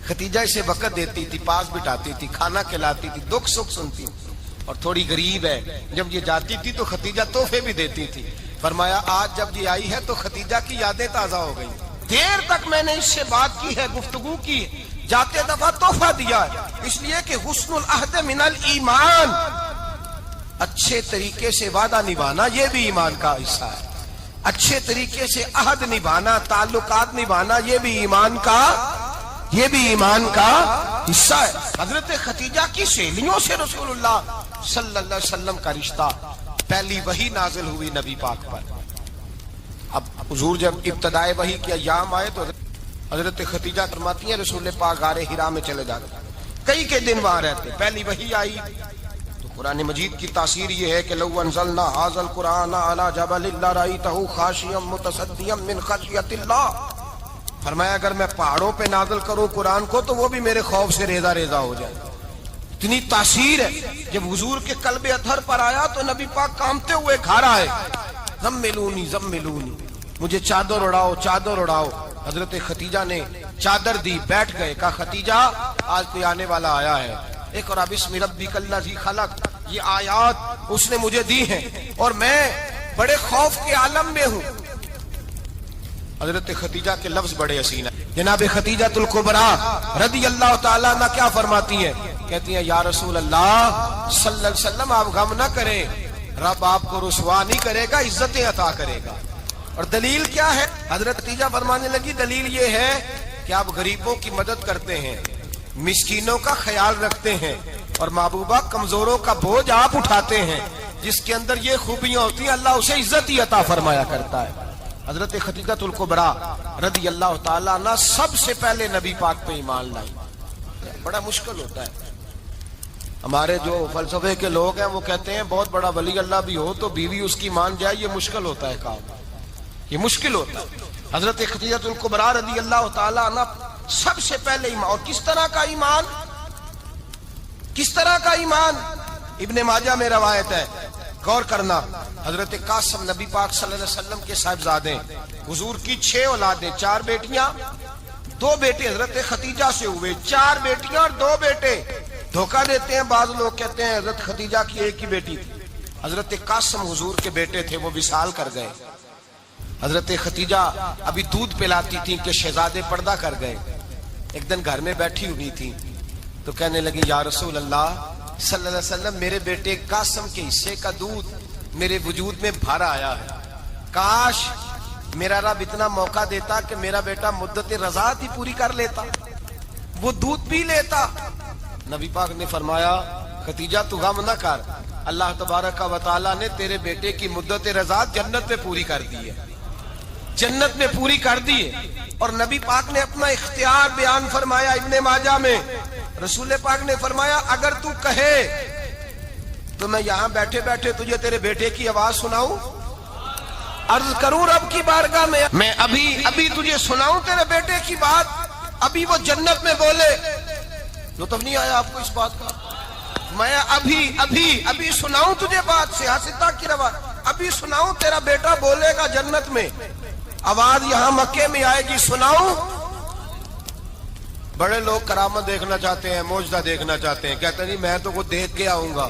ختیجہ اسے وقت دیتی تھی، پاس بٹھاتی تھی، کھانا کھلاتی تھی، دکھ سکھ سنتی، اور تھوڑی غریب ہے، جب یہ جاتی تھی تو ختیجہ تحفے بھی دیتی تھی۔ فرمایا آج جب یہ آئی ہے تو ختیجہ کی یادیں تازہ ہو گئی، دیر تک میں نے اس سے بات کی ہے، گفتگو کی، جاتے دفعہ تحفہ دیا ہے، اس لیے کہ حسن العہد من الایمان، اچھے طریقے سے وعدہ نبھانا یہ بھی ایمان کا حصہ ہے، اچھے طریقے سے عہد نبھانا، تعلقات نبھانا یہ بھی ایمان کا حصہ ہے۔ حضرت ختیجہ کی سہیلیوں سے رسول اللہ صلی اللہ علیہ وسلم کا رشتہ، پہلی وحی نازل ہوئی نبی پاک پر۔ اب حضور جب ابتدائے وحی کے ایام آئے تو حضرت ختیجہ فرماتی ہیں رسول پاک غار حرا میں چلے جاتے، کئی کے دن وہاں رہتے، پہلی وحی آئی تو قرآن مجید کی تاثیر یہ ہے کہ لو انزلنا ھذا القرآن علی جبل لرأیتہ خاشعا متصدعا من خشیۃ اللہ، فرمایا اگر میں پہاڑوں پہ نازل کروں قرآن کو تو وہ بھی میرے خوف سے ریزہ ریزہ ہو جائے، اتنی تاثیر ہے۔ جب حضور کے قلب اطہر پر آیا تو نبی پاک کامتے ہوئے گھر آئے، زملونی زملونی، مجھے چادر اڑاؤ چادر اڑاؤ۔ حضرت ختیجہ نے چادر دی، بیٹھ گئے، کہا ختیجہ آج کوئی آنے والا آیا ہے، ایک اور بسم ربک الذی خلق، یہ آیات اس نے مجھے دی ہیں اور میں بڑے خوف کے عالم میں ہوں۔ حضرت ختیجہ کے لفظ بڑے حسین ہیں، جناب ختیجۃ الکبریٰ رضی اللہ تعالیٰ عنہ کیا فرماتی ہیں؟ کہتی ہیں یا رسول اللہ صلی اللہ علیہ وسلم آپ غم نہ کریں، رب آپ کو رسوا نہیں کرے گا، عزتیں عطا کرے گا۔ اور دلیل کیا ہے؟ حضرت ختیجہ فرمانے لگی دلیل یہ ہے کہ آپ غریبوں کی مدد کرتے ہیں، مسکینوں کا خیال رکھتے ہیں، اور محبوبہ کمزوروں کا بوجھ آپ اٹھاتے ہیں، جس کے اندر یہ خوبیاں ہوتی ہیں اللہ اسے عزت ہی عطا فرمایا کرتا ہے۔ حضرت ختیجۃ الکبریٰ رضی اللہ تعالیٰ عنہ سب سے پہلے نبی پاک پہ ایمان لائی۔ بڑا مشکل ہوتا ہے، ہمارے جو فلسفے کے لوگ ہیں وہ کہتے ہیں بہت بڑا ولی اللہ بھی ہو تو بیوی اس کی مان جائے، یہ مشکل ہوتا ہے کام، یہ مشکل ہوتا ہے۔ حضرت ختیجۃ الکبریٰ رضی اللہ تعالیٰ عنہ سب سے پہلے ایمان، اور کس طرح کا ایمان؟ کس طرح کا ایمان؟ ابن ماجہ میں روایت ہے، غور کرنا، حضرت قاسم نبی پاک صلی اللہ علیہ وسلم کے صاحبزادے، حضور کی 6 اولادیں، 4 بیٹیاں 2 بیٹے حضرت ختیجہ سے ہوئے، 4 بیٹیاں اور 2 بیٹے۔ دھوکہ دیتے ہیں بعض لوگ، کہتے ہیں حضرت ختیجہ کی ایک ہی بیٹی تھی، حضرت قاسم حضور کے بیٹے تھے، وہ وصال کر گئے۔ حضرت ختیجہ ابھی دودھ پلاتی تھی کہ شہزادے پردہ کر گئے، ایک دن گھر میں بیٹھی ہوئی تھی تو کہنے لگی یا رسول اللہ صلی اللہ علیہ وسلم میرے بیٹے قاسم کے حصے کا دودھ میرے وجود میں بھر آیا ہے، کاش میرا رب اتنا موقع دیتا کہ میرا بیٹا مدت رضاعت ہی پوری کر لیتا، وہ دودھ پی لیتا۔ نبی پاک نے فرمایا ختیجہ تو غم نہ کر، اللہ تبارک و تعالیٰ نے تیرے بیٹے کی مدت رضاعت جنت میں پوری کر دی ہے، جنت میں پوری کر دی ہے۔ اور نبی پاک نے اپنا اختیار بیان فرمایا ابن ماجہ میں، رسول پاک نے فرمایا اگر تو کہے تو میں یہاں بیٹھے بیٹھے تجھے تیرے بیٹے کی آواز سناؤں، عرض کروں رب کی بارگاہ میں ابھی تجھے سناؤں تیرے بیٹے کی بات، ابھی وہ جنت میں بولے۔ لطف نہیں آیا آپ کو اس بات کا؟ میں ابھی سناؤں تجھے بات سیاستہ کی روا، ابھی سناؤں تیرا بیٹا بولے گا جنت میں، آواز یہاں مکے میں آئے گی، سناؤں؟ بڑے لوگ کرامت دیکھنا چاہتے ہیں، معجزہ دیکھنا چاہتے ہیں، کہتے ہیں جی میں تو وہ دیکھ کے آؤں گا،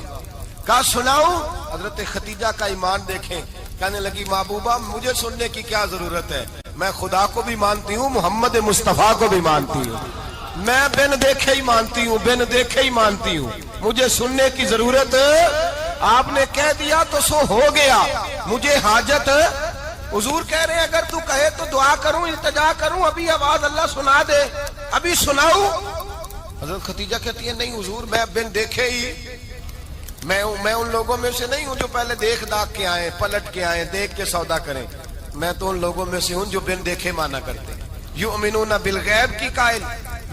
کہا سناؤں؟ حضرت خدیجہ کا ایمان دیکھیں، کہنے لگی محبوبہ مجھے سننے کی کیا ضرورت ہے، میں خدا کو بھی مانتی ہوں، محمد مصطفیٰ کو بھی مانتی ہوں، میں بن دیکھے ہی مانتی ہوں، بن دیکھے ہی مانتی ہوں، مجھے سننے کی ضرورت، آپ نے کہہ دیا تو سو ہو گیا، مجھے حاجت، حضور کہہ رہے ہیں اگر تو کہے تو دعا کروں، التجا کروں، ابھی آواز اللہ سنا دے، ابھی سناؤں؟ حضرت خدیجہ کہتی ہے نہیں حضور میں بن دیکھے ہی، میں ان لوگوں میں سے نہیں ہوں جو پہلے دیکھ داکھ کے آئیں، پلٹ کے آئیں، دیکھ کے سودا کریں، میں تو ان لوگوں میں سے ہوں جو بن دیکھے مانا کرتے ہیں، یؤمنون بالغیب کی قائل،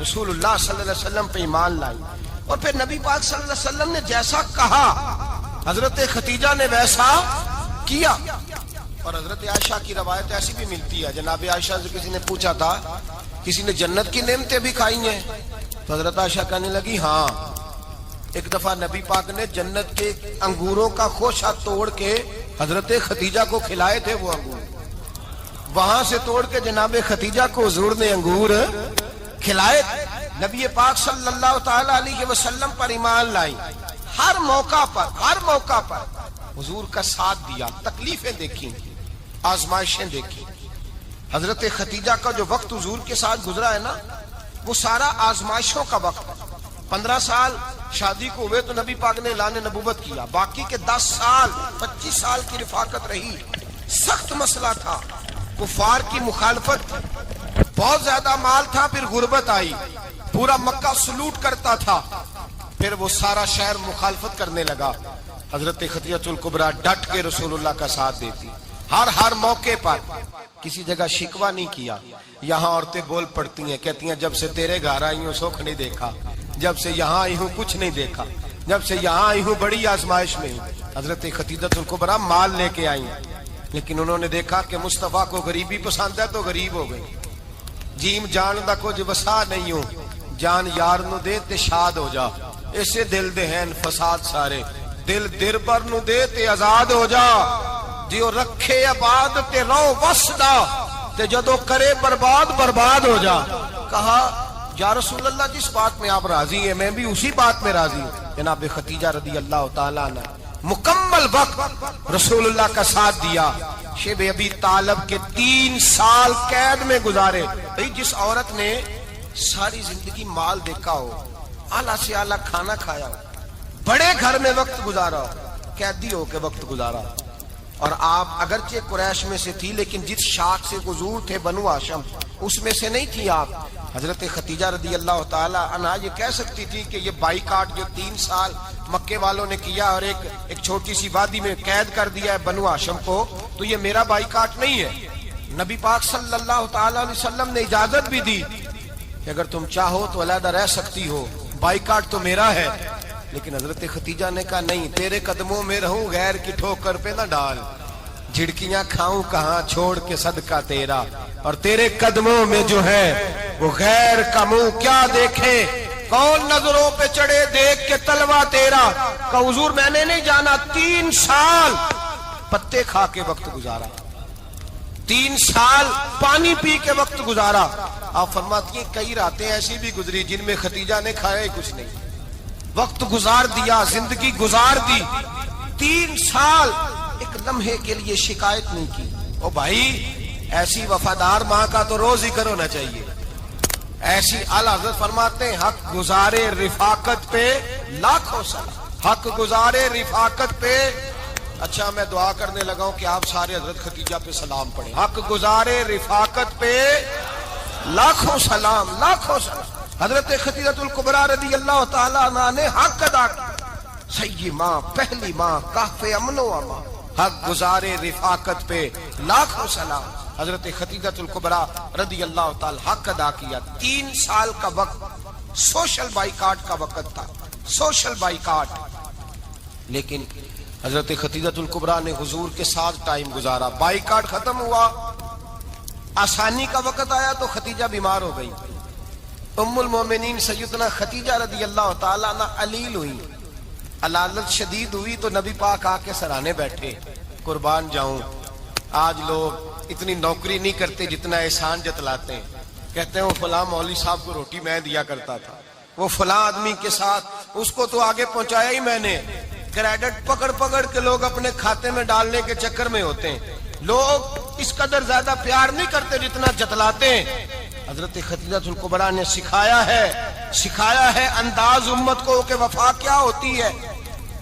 رسول اللہ صلی اللہ علیہ وسلم پہ ایمان لائی، اور پھر نبی پاک صلی اللہ علیہ وسلم نے جیسا کہا حضرت خدیجہ نے ویسا کیا۔ اور حضرت عائشہ کی روایت ایسی بھی ملتی ہے، جناب عائشہ سے کسی نے پوچھا تھا کسی نے جنت کی نعمتیں بھی کھائی ہیں؟ تو حضرت عائشہ کہنے لگی ہاں، ایک دفعہ نبی پاک نے جنت کے انگوروں کا خوشہ توڑ کے حضرت خدیجہ کو کھلائے تھے، وہ انگور وہاں سے توڑ کے جناب خدیجہ کو حضور نے انگور کھلائے تھے۔ نبی پاک صلی اللہ تعالی علیہ وسلم پر ایمان لائی، ہر موقع پر حضور کا ساتھ دیا، تکلیفیں دیکھی، آزمائشیں دیکھی۔ حضرت خدیجہ کا جو وقت حضور کے ساتھ گزرا ہے نا، وہ سارا آزمائشوں کا وقت۔ 15 سال شادی کو ہوئے تو نبی پاک نے اعلان نبوت کیا، باقی کے 10 سال 25 سال کی رفاقت رہی، سخت مسئلہ تھا، کفار کی مخالفت، بہت زیادہ مال تھا، پھر غربت آئی، پورا مکہ سلوٹ کرتا تھا، پھر وہ سارا شہر مخالفت کرنے لگا، حضرت خدیجہ الکبریٰ ڈٹ کے رسول اللہ کا ساتھ دیتی، ہر موقع پر کسی جگہ شکوہ نہیں کیا۔ یہاں عورتیں بول پڑتی ہیں، کہتی ہیں جب سے تیرے گھر آئی ہوں سکھ نہیں دیکھا، جب سے یہاں آئی ہوں کچھ نہیں دیکھا، جب سے یہاں آئی ہوں بڑی آزمائش میں ہوں۔ حضرت خدیجہ الکبریٰ مال لے کے آئی، لیکن انہوں نے دیکھا کہ مصطفیٰ کو غریبی پسند ہے تو غریب ہو گئی، جیم جان دا کچھ وسا نہیں ہوں، جان یار نو دے تے شاد ہو جا، اسے دل دے ہیں فساد سارے، دل دربر نو دے تے آزاد ہو جا، دیو رکھے آباد تے رو وسدا تے جدو کرے برباد ہو جا۔ کہا یا رسول اللہ جس بات میں آپ راضی ہیں میں بھی اسی بات میں راضی ہوں۔ جناب خدیجہ رضی اللہ تعالیٰ عنہ مکمل وقت رسول اللہ کا ساتھ دیا۔ شیب ابی طالب کے 3 سال قید میں گزارے۔ جس عورت نے ساری زندگی مال دیکھا ہو، اعلیٰ سے اعلیٰ کھانا کھایا ہو، بڑے گھر میں وقت گزارا ہو، قیدی ہو کے وقت گزارا، اور آپ اگرچہ قریش میں سے تھی لیکن جس شاخ سے حضور تھے بنو ہاشم اس میں سے نہیں تھی آپ۔ حضرت خدیجہ رضی اللہ تعالی عنہ یہ کہہ سکتی تھی کہ یہ بائیکاٹ جو 3 سال مکے والوں نے کیا اور ایک چھوٹی سی وادی میں قید کر دیا ہے بنو ہاشم کو، تو یہ میرا بائیکاٹ نہیں ہے۔ نبی پاک صلی اللہ تعالی علیہ وسلم نے اجازت بھی دی کہ اگر تم چاہو تو علیحدہ رہ سکتی ہو، بائیکاٹ تو میرا ہے۔ لیکن حضرت خدیجہ نے کہا نہیں، تیرے قدموں میں رہوں، غیر کی ٹھوکر پہ نہ ڈال، جھڑکیاں کھاؤں کہاں چھوڑ کے صدقہ تیرا، اور تیرے قدموں میں جو ہے وہ غیر کا منہ کیا دیکھے، کون نظروں پہ چڑھے دیکھ کے تلوا تیرا۔ کہ حضور میں نے نہیں جانا، 3 سال پتے کھا کے وقت گزارا، 3 سال پانی پی کے وقت گزارا۔ آپ فرماتی ہیں کئی راتیں ایسی بھی گزری جن میں خدیجہ نے کھایا ہی کچھ نہیں، وقت گزار دیا، زندگی گزار دی، 3 سال ایک لمحے کے لیے شکایت نہیں کی۔ او بھائی ایسی وفادار ماں کا تو روز ذکر ہونا چاہیے۔ ایسی اعلیٰ حضرت فرماتے ہیں حق گزارے رفاقت پہ لاکھوں سلام، حق گزارے رفاقت پہ۔ اچھا میں دعا کرنے لگا ہوں کہ آپ سارے حضرت خدیجہ پہ سلام پڑھیں۔ حق گزارے رفاقت پہ لاکھوں سلام، لاکھوں سلام۔ حضرت خدیجہ الکبریٰ رضی اللہ تعالیٰ عنہ نے حق ادا کیا، سیدی ماں، پہلی ماں، کہف امن و امان، حق گزارے رفاقت پہ لاکھوں سلام۔ حضرت خدیجہ الکبریٰ رضی اللہ تعالی حق ادا کیا۔ 3 سال کا وقت سوشل بائیکاٹ کا وقت تھا، سوشل بائیکاٹ، لیکن حضرت خدیجہ الکبریٰ نے حضور کے ساتھ ٹائم گزارا۔ بائیکاٹ ختم ہوا، آسانی کا وقت آیا تو خدیجہ بیمار ہو گئی۔ ام المومنین سیدنا خدیجہ رضی اللہ تعالیٰ عنہ علیل ہوئی، علالت شدید ہوئی تو نبی پاک آ کے سرانے بیٹھے. قربان جاؤں آج لوگ اتنی نوکری نہیں کرتے جتنا احسان جتلاتے ہیں. کہتے ہیں وہ فلاں مولوی صاحب کو روٹی میں دیا کرتا تھا, وہ فلاں آدمی کے ساتھ اس کو تو آگے پہنچایا ہی میں نے. کریڈٹ پکڑ پکڑ کے لوگ اپنے کھاتے میں ڈالنے کے چکر میں ہوتے ہیں. لوگ اس قدر زیادہ پیار نہیں کرتے جتنا جتلاتے ہیں. حضرت خدیجہ الکبریٰ نے سکھایا ہے انداز امت کو کہ وفا کیا ہوتی ہے.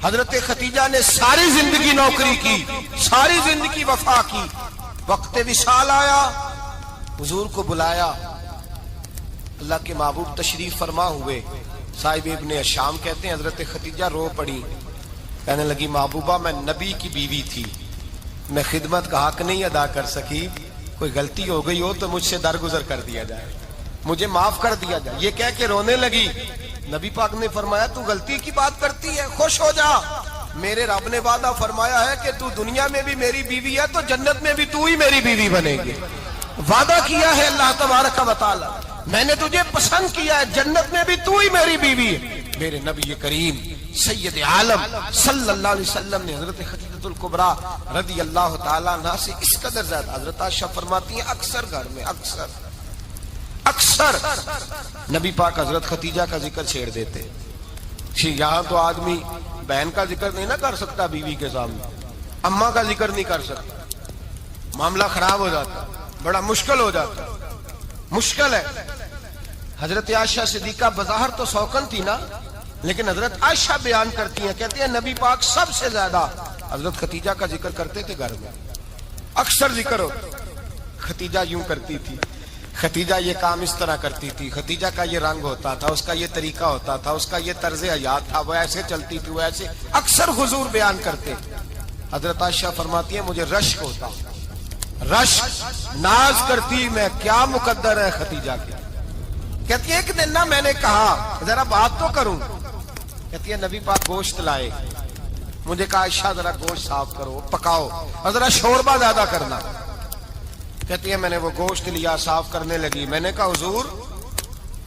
حضرت خدیجہ نے ساری زندگی نوکری کی, ساری زندگی وفا کی. وقت وصال آیا, حضور کو بلایا, اللہ کے محبوب تشریف فرما ہوئے. صاحب ابن الشام کہتے ہیں حضرت خدیجہ رو پڑی, کہنے لگی محبوبہ میں نبی کی بیوی تھی, میں خدمت کا حق نہیں ادا کر سکی, کوئی غلطی ہو گئی ہو تو مجھ سے درگزر کر دیا جائے, مجھے معاف کر دیا جائے. یہ کہہ کے رونے لگی. نبی پاک نے فرمایا تو غلطی کی بات کرتی ہے, خوش ہو جا, میرے رب نے وعدہ فرمایا ہے کہ تو دنیا میں بھی میری بیوی ہے تو جنت میں بھی تو ہی میری بیوی بنے گی. وعدہ کیا ہے اللہ تبارک و تعالی, میں نے تجھے پسند کیا ہے, جنت میں بھی تو ہی میری بیوی ہے. میرے نبی کریم سید عالم صلی اللہ علیہ وسلم نے حضرت خدیجہ الکبریٰ رضی اللہ تعالیٰ عنہ سے اس قدر زیادہ. حضرت عائشہ فرماتی ہیں اکثر گھر میں اکثر نبی پاک حضرت خدیجہ کا ذکر چھیڑ دیتے. یہاں تو آدمی بہن کا ذکر نہیں نہ کر سکتا بیوی کے سامنے, اماں کا ذکر نہیں کر سکتا, معاملہ خراب ہو جاتا, بڑا مشکل ہو جاتا, مشکل ہے. حضرت عائشہ صدیقہ بظاہر تو سوکن تھی نا, لیکن حضرت عائشہ بیان کرتی ہیں, کہتی ہیں نبی پاک سب سے زیادہ حضرت خدیجہ کا ذکر کرتے تھے گھر میں, اکثر ذکر ہو. خدیجہ یوں کرتی تھی, خدیجہ یہ کام اس طرح کرتی تھی, خدیجہ کا یہ رنگ ہوتا تھا, اس کا یہ طریقہ ہوتا تھا, اس کا یہ طرز حیات تھا, وہ ایسے چلتی تھی, وہ ایسے, اکثر حضور بیان کرتے. حضرت عائشہ فرماتی ہیں مجھے رشک ہوتا, رشک, ناز کرتی میں کیا مقدر ہے خدیجہ کی. کہتی ہے ایک دن نہ میں نے کہا ذرا بات تو کروں, کہتی ہے نبی پاک گوشت لائے, مجھے کہا عائشہ ذرا گوشت صاف کرو, پکاؤ اور ذرا شوربہ زیادہ کرنا. کہتی ہے میں نے وہ گوشت لیا, صاف کرنے لگی. میں نے کہا حضور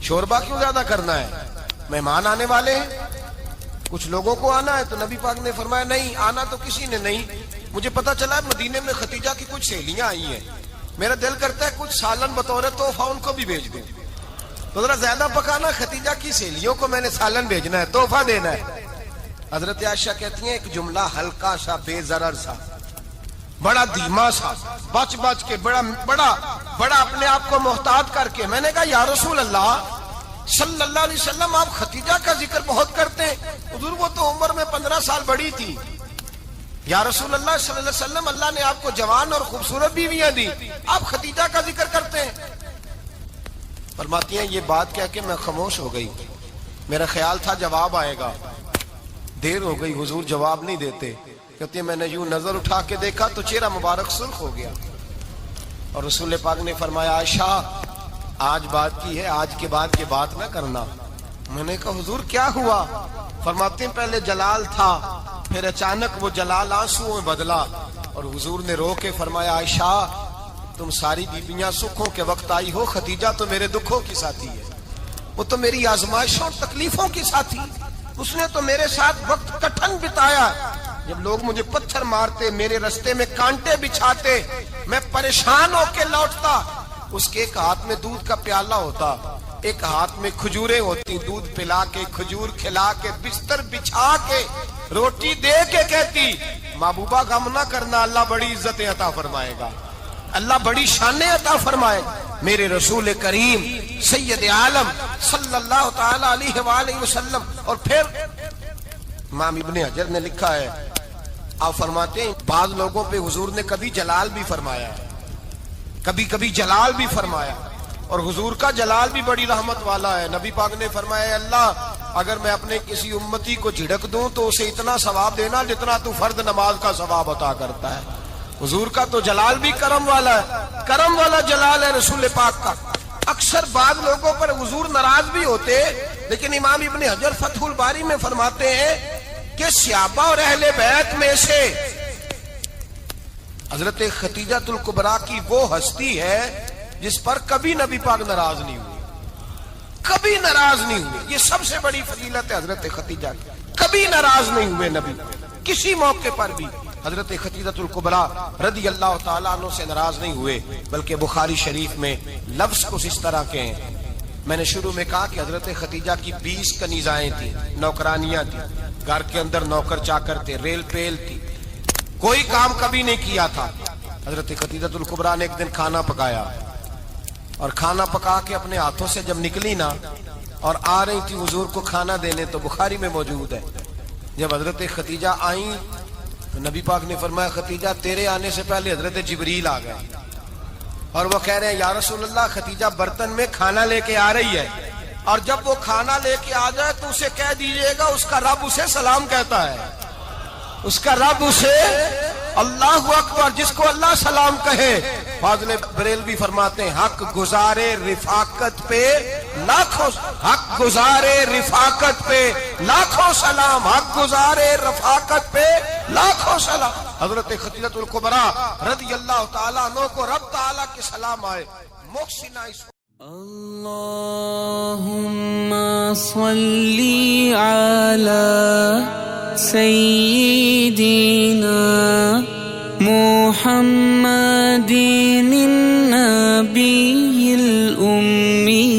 شوربہ کیوں زیادہ کرنا ہے, مہمان آنے والے ہیں, کچھ لوگوں کو آنا ہے. تو نبی پاک نے فرمایا نہیں, آنا تو کسی نے نہیں, مجھے پتا چلا مدینے میں خدیجہ کی کچھ سہیلیاں آئی ہیں, میرا دل کرتا ہے کچھ سالن بطور تحفہ ان کو بھی بھیج دیں, تو ذرا زیادہ پکانا, خدیجہ کی سہیلیوں کو میں نے سالن بھیجنا ہے, تحفہ دینا ہے. حضرت عائشہ کہتی ہیں ایک جملہ ہلکا سا, بے ضرر سا, بڑا دھیما سا, بچ کے بڑا اپنے آپ کو محتاط کر کے, میں نے کہا یا رسول اللہ صلی اللہ علیہ وسلم آپ خدیجہ کا ذکر بہت کرتے ہیں, حضور وہ تو عمر میں 15 سال بڑی تھی. یا رسول اللہ صلی اللہ علیہ وسلم اللہ نے آپ کو جوان اور خوبصورت بیویاں دی, آپ خدیجہ کا ذکر کرتے ہیں. فرماتی ہیں یہ بات کہہ کے میں خاموش ہو گئی, میرا خیال تھا جواب آئے گا, دیر ہو گئی, حضور جواب نہیں دیتے. کہتے ہیں میں نے یوں نظر اٹھا کے دیکھا تو چہرہ مبارک سرخ ہو گیا, اور رسول پاک نے فرمایا عائشہ آج بات کی ہے, آج کے بعد یہ بات نہ کرنا. میں نے کہا حضور کیا ہوا؟ فرماتے ہیں پہلے جلال تھا, پھر اچانک وہ جلال آنسو میں بدلا, اور حضور نے رو کے فرمایا عائشہ تم ساری بیویاں سکھوں کے وقت آئی ہو, خدیجہ تو میرے دکھوں کی ساتھی ہے, وہ تو میری آزمائشوں اور تکلیفوں کی ساتھی, اس نے تو میرے ساتھ وقت کٹھن بتایا. جب لوگ مجھے پتھر مارتے, میرے رستے میں کانٹے بچھاتے, میں پریشان ہو کے لوٹتا, اس کے ایک ہاتھ میں دودھ کا پیالہ ہوتا, ایک ہاتھ میں کھجوریں ہوتی, دودھ پلا کے, کھجور کھلا کے, بستر بچھا کے, روٹی دے کے کہتی محبوبہ غم نہ کرنا, اللہ بڑی عزتیں عطا فرمائے گا, اللہ بڑی شانیں عطا فرمائے. میرے رسول کریم سید عالم صلی اللہ تعالی علیہ وآلہ وسلم. اور پھر امام ابن حجر نے لکھا ہے, آپ فرماتے ہیں بعض لوگوں پہ حضور نے کبھی جلال بھی فرمایا, کبھی جلال بھی فرمایا, اور حضور کا جلال بھی بڑی رحمت والا ہے. نبی پاک نے فرمایا اللہ اگر میں اپنے کسی امتی کو جھڑک دوں تو اسے اتنا ثواب دینا جتنا تو فرض نماز کا ثواب عطا کرتا ہے. حضور کا تو جلال بھی کرم والا ہے, کرم والا جلال ہے رسول پاک کا. اکثر بعض لوگوں پر حضور ناراض بھی ہوتے, لیکن امام ابن حجر فتح الباری میں فرماتے ہیں کہ صحابہ اور اہل بیت میں سے حضرت خدیجہ الکبریٰ کی وہ ہستی ہے جس پر کبھی نبی پاک ناراض نہیں ہوئے, کبھی ناراض نہیں ہوئے. یہ سب سے بڑی فضیلت ہے حضرت خدیجہ کی. کبھی ناراض نہیں ہوئے نبی، کسی موقع پر بھی حضرت خدیجہ الکبریٰ رضی اللہ تعالیٰ عنہ سے ناراض نہیں ہوئے، بلکہ بخاری شریف میں لفظ کچھ اس طرح کے ہیں۔ میں نے شروع میں کہا کہ حضرت خدیجہ کی 20 کنیزائیں تھیں، نوکرانیاں تھیں، گھر کے اندر نوکر چاکر تھے، ریل پیل تھی، کوئی کام کبھی نہیں کیا تھا۔ حضرت خدیجہ الکبریٰ نے ایک دن کھانا پکایا، اور کھانا پکا کے اپنے ہاتھوں سے جب نکلی نا اور آ رہی تھی حضور کو کھانا دینے، تو بخاری میں موجود ہے جب حضرت خدیجہ آئیں تو نبی پاک نے فرمایا خدیجہ تیرے آنے سے پہلے حضرت جبریل آ گئے، اور وہ کہہ رہے ہیں یا رسول اللہ خدیجہ برتن میں کھانا لے کے آ رہی ہے، اور جب وہ کھانا لے کے آ جائے تو اسے کہہ دیجئے گا اس کا رب اسے سلام کہتا ہے، اس کا رب اسے اللہ اکبر، جس کو اللہ سلام کہے۔ فاضل بریلوی فرماتے ہیں حق گزارے رفاقت پہ لاکھوں، حق گزارے رفاقت پہ لاکھوں سلام، حق گزارے رفاقت پہ لاکھوں سلام۔ حضرت خدیجہ الکبریٰ رضی اللہ تعالیٰ عنہ کو رب تعالیٰ کے سلام آئے۔ محسنہ اللهم صل على سيدنا محمد النبي الأمي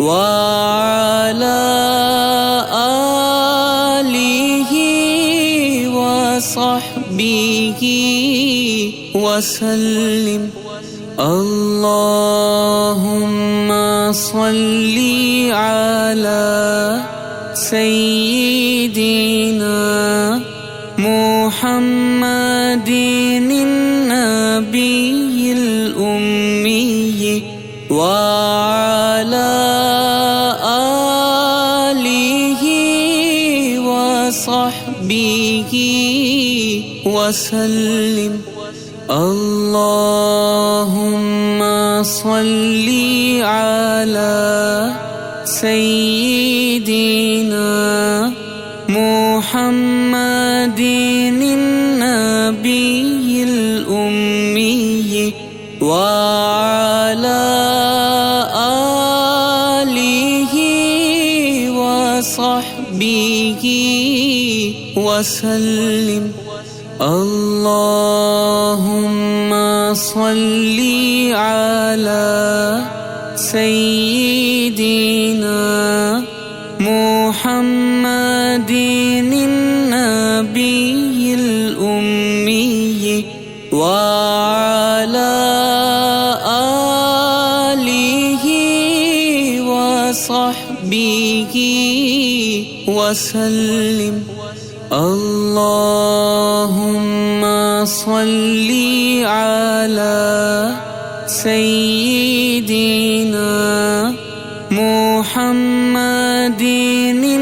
وعلى آله وصحبه وسلم۔ اللهم صل على سيدنا محمد النبي الأمي وعلى آله وصحبه وسلم۔ اللهم صل على سيدنا محمد النبي الأمي وعلى آله وصحبه وسلم۔ اللهم صل على سيدنا محمد النبي الأمي وعلى آله وصحبه وسلم۔ اللهم صل على سيدنا محمد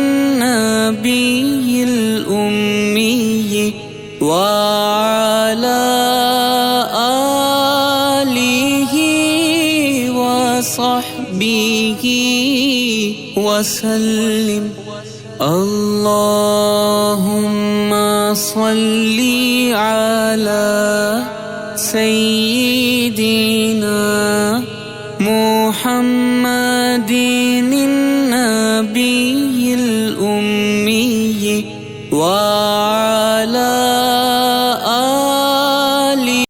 النبي الأمي وعلى آله وصحبه وسلم۔ اللهم صل على سيدنا محمد النبي الأمي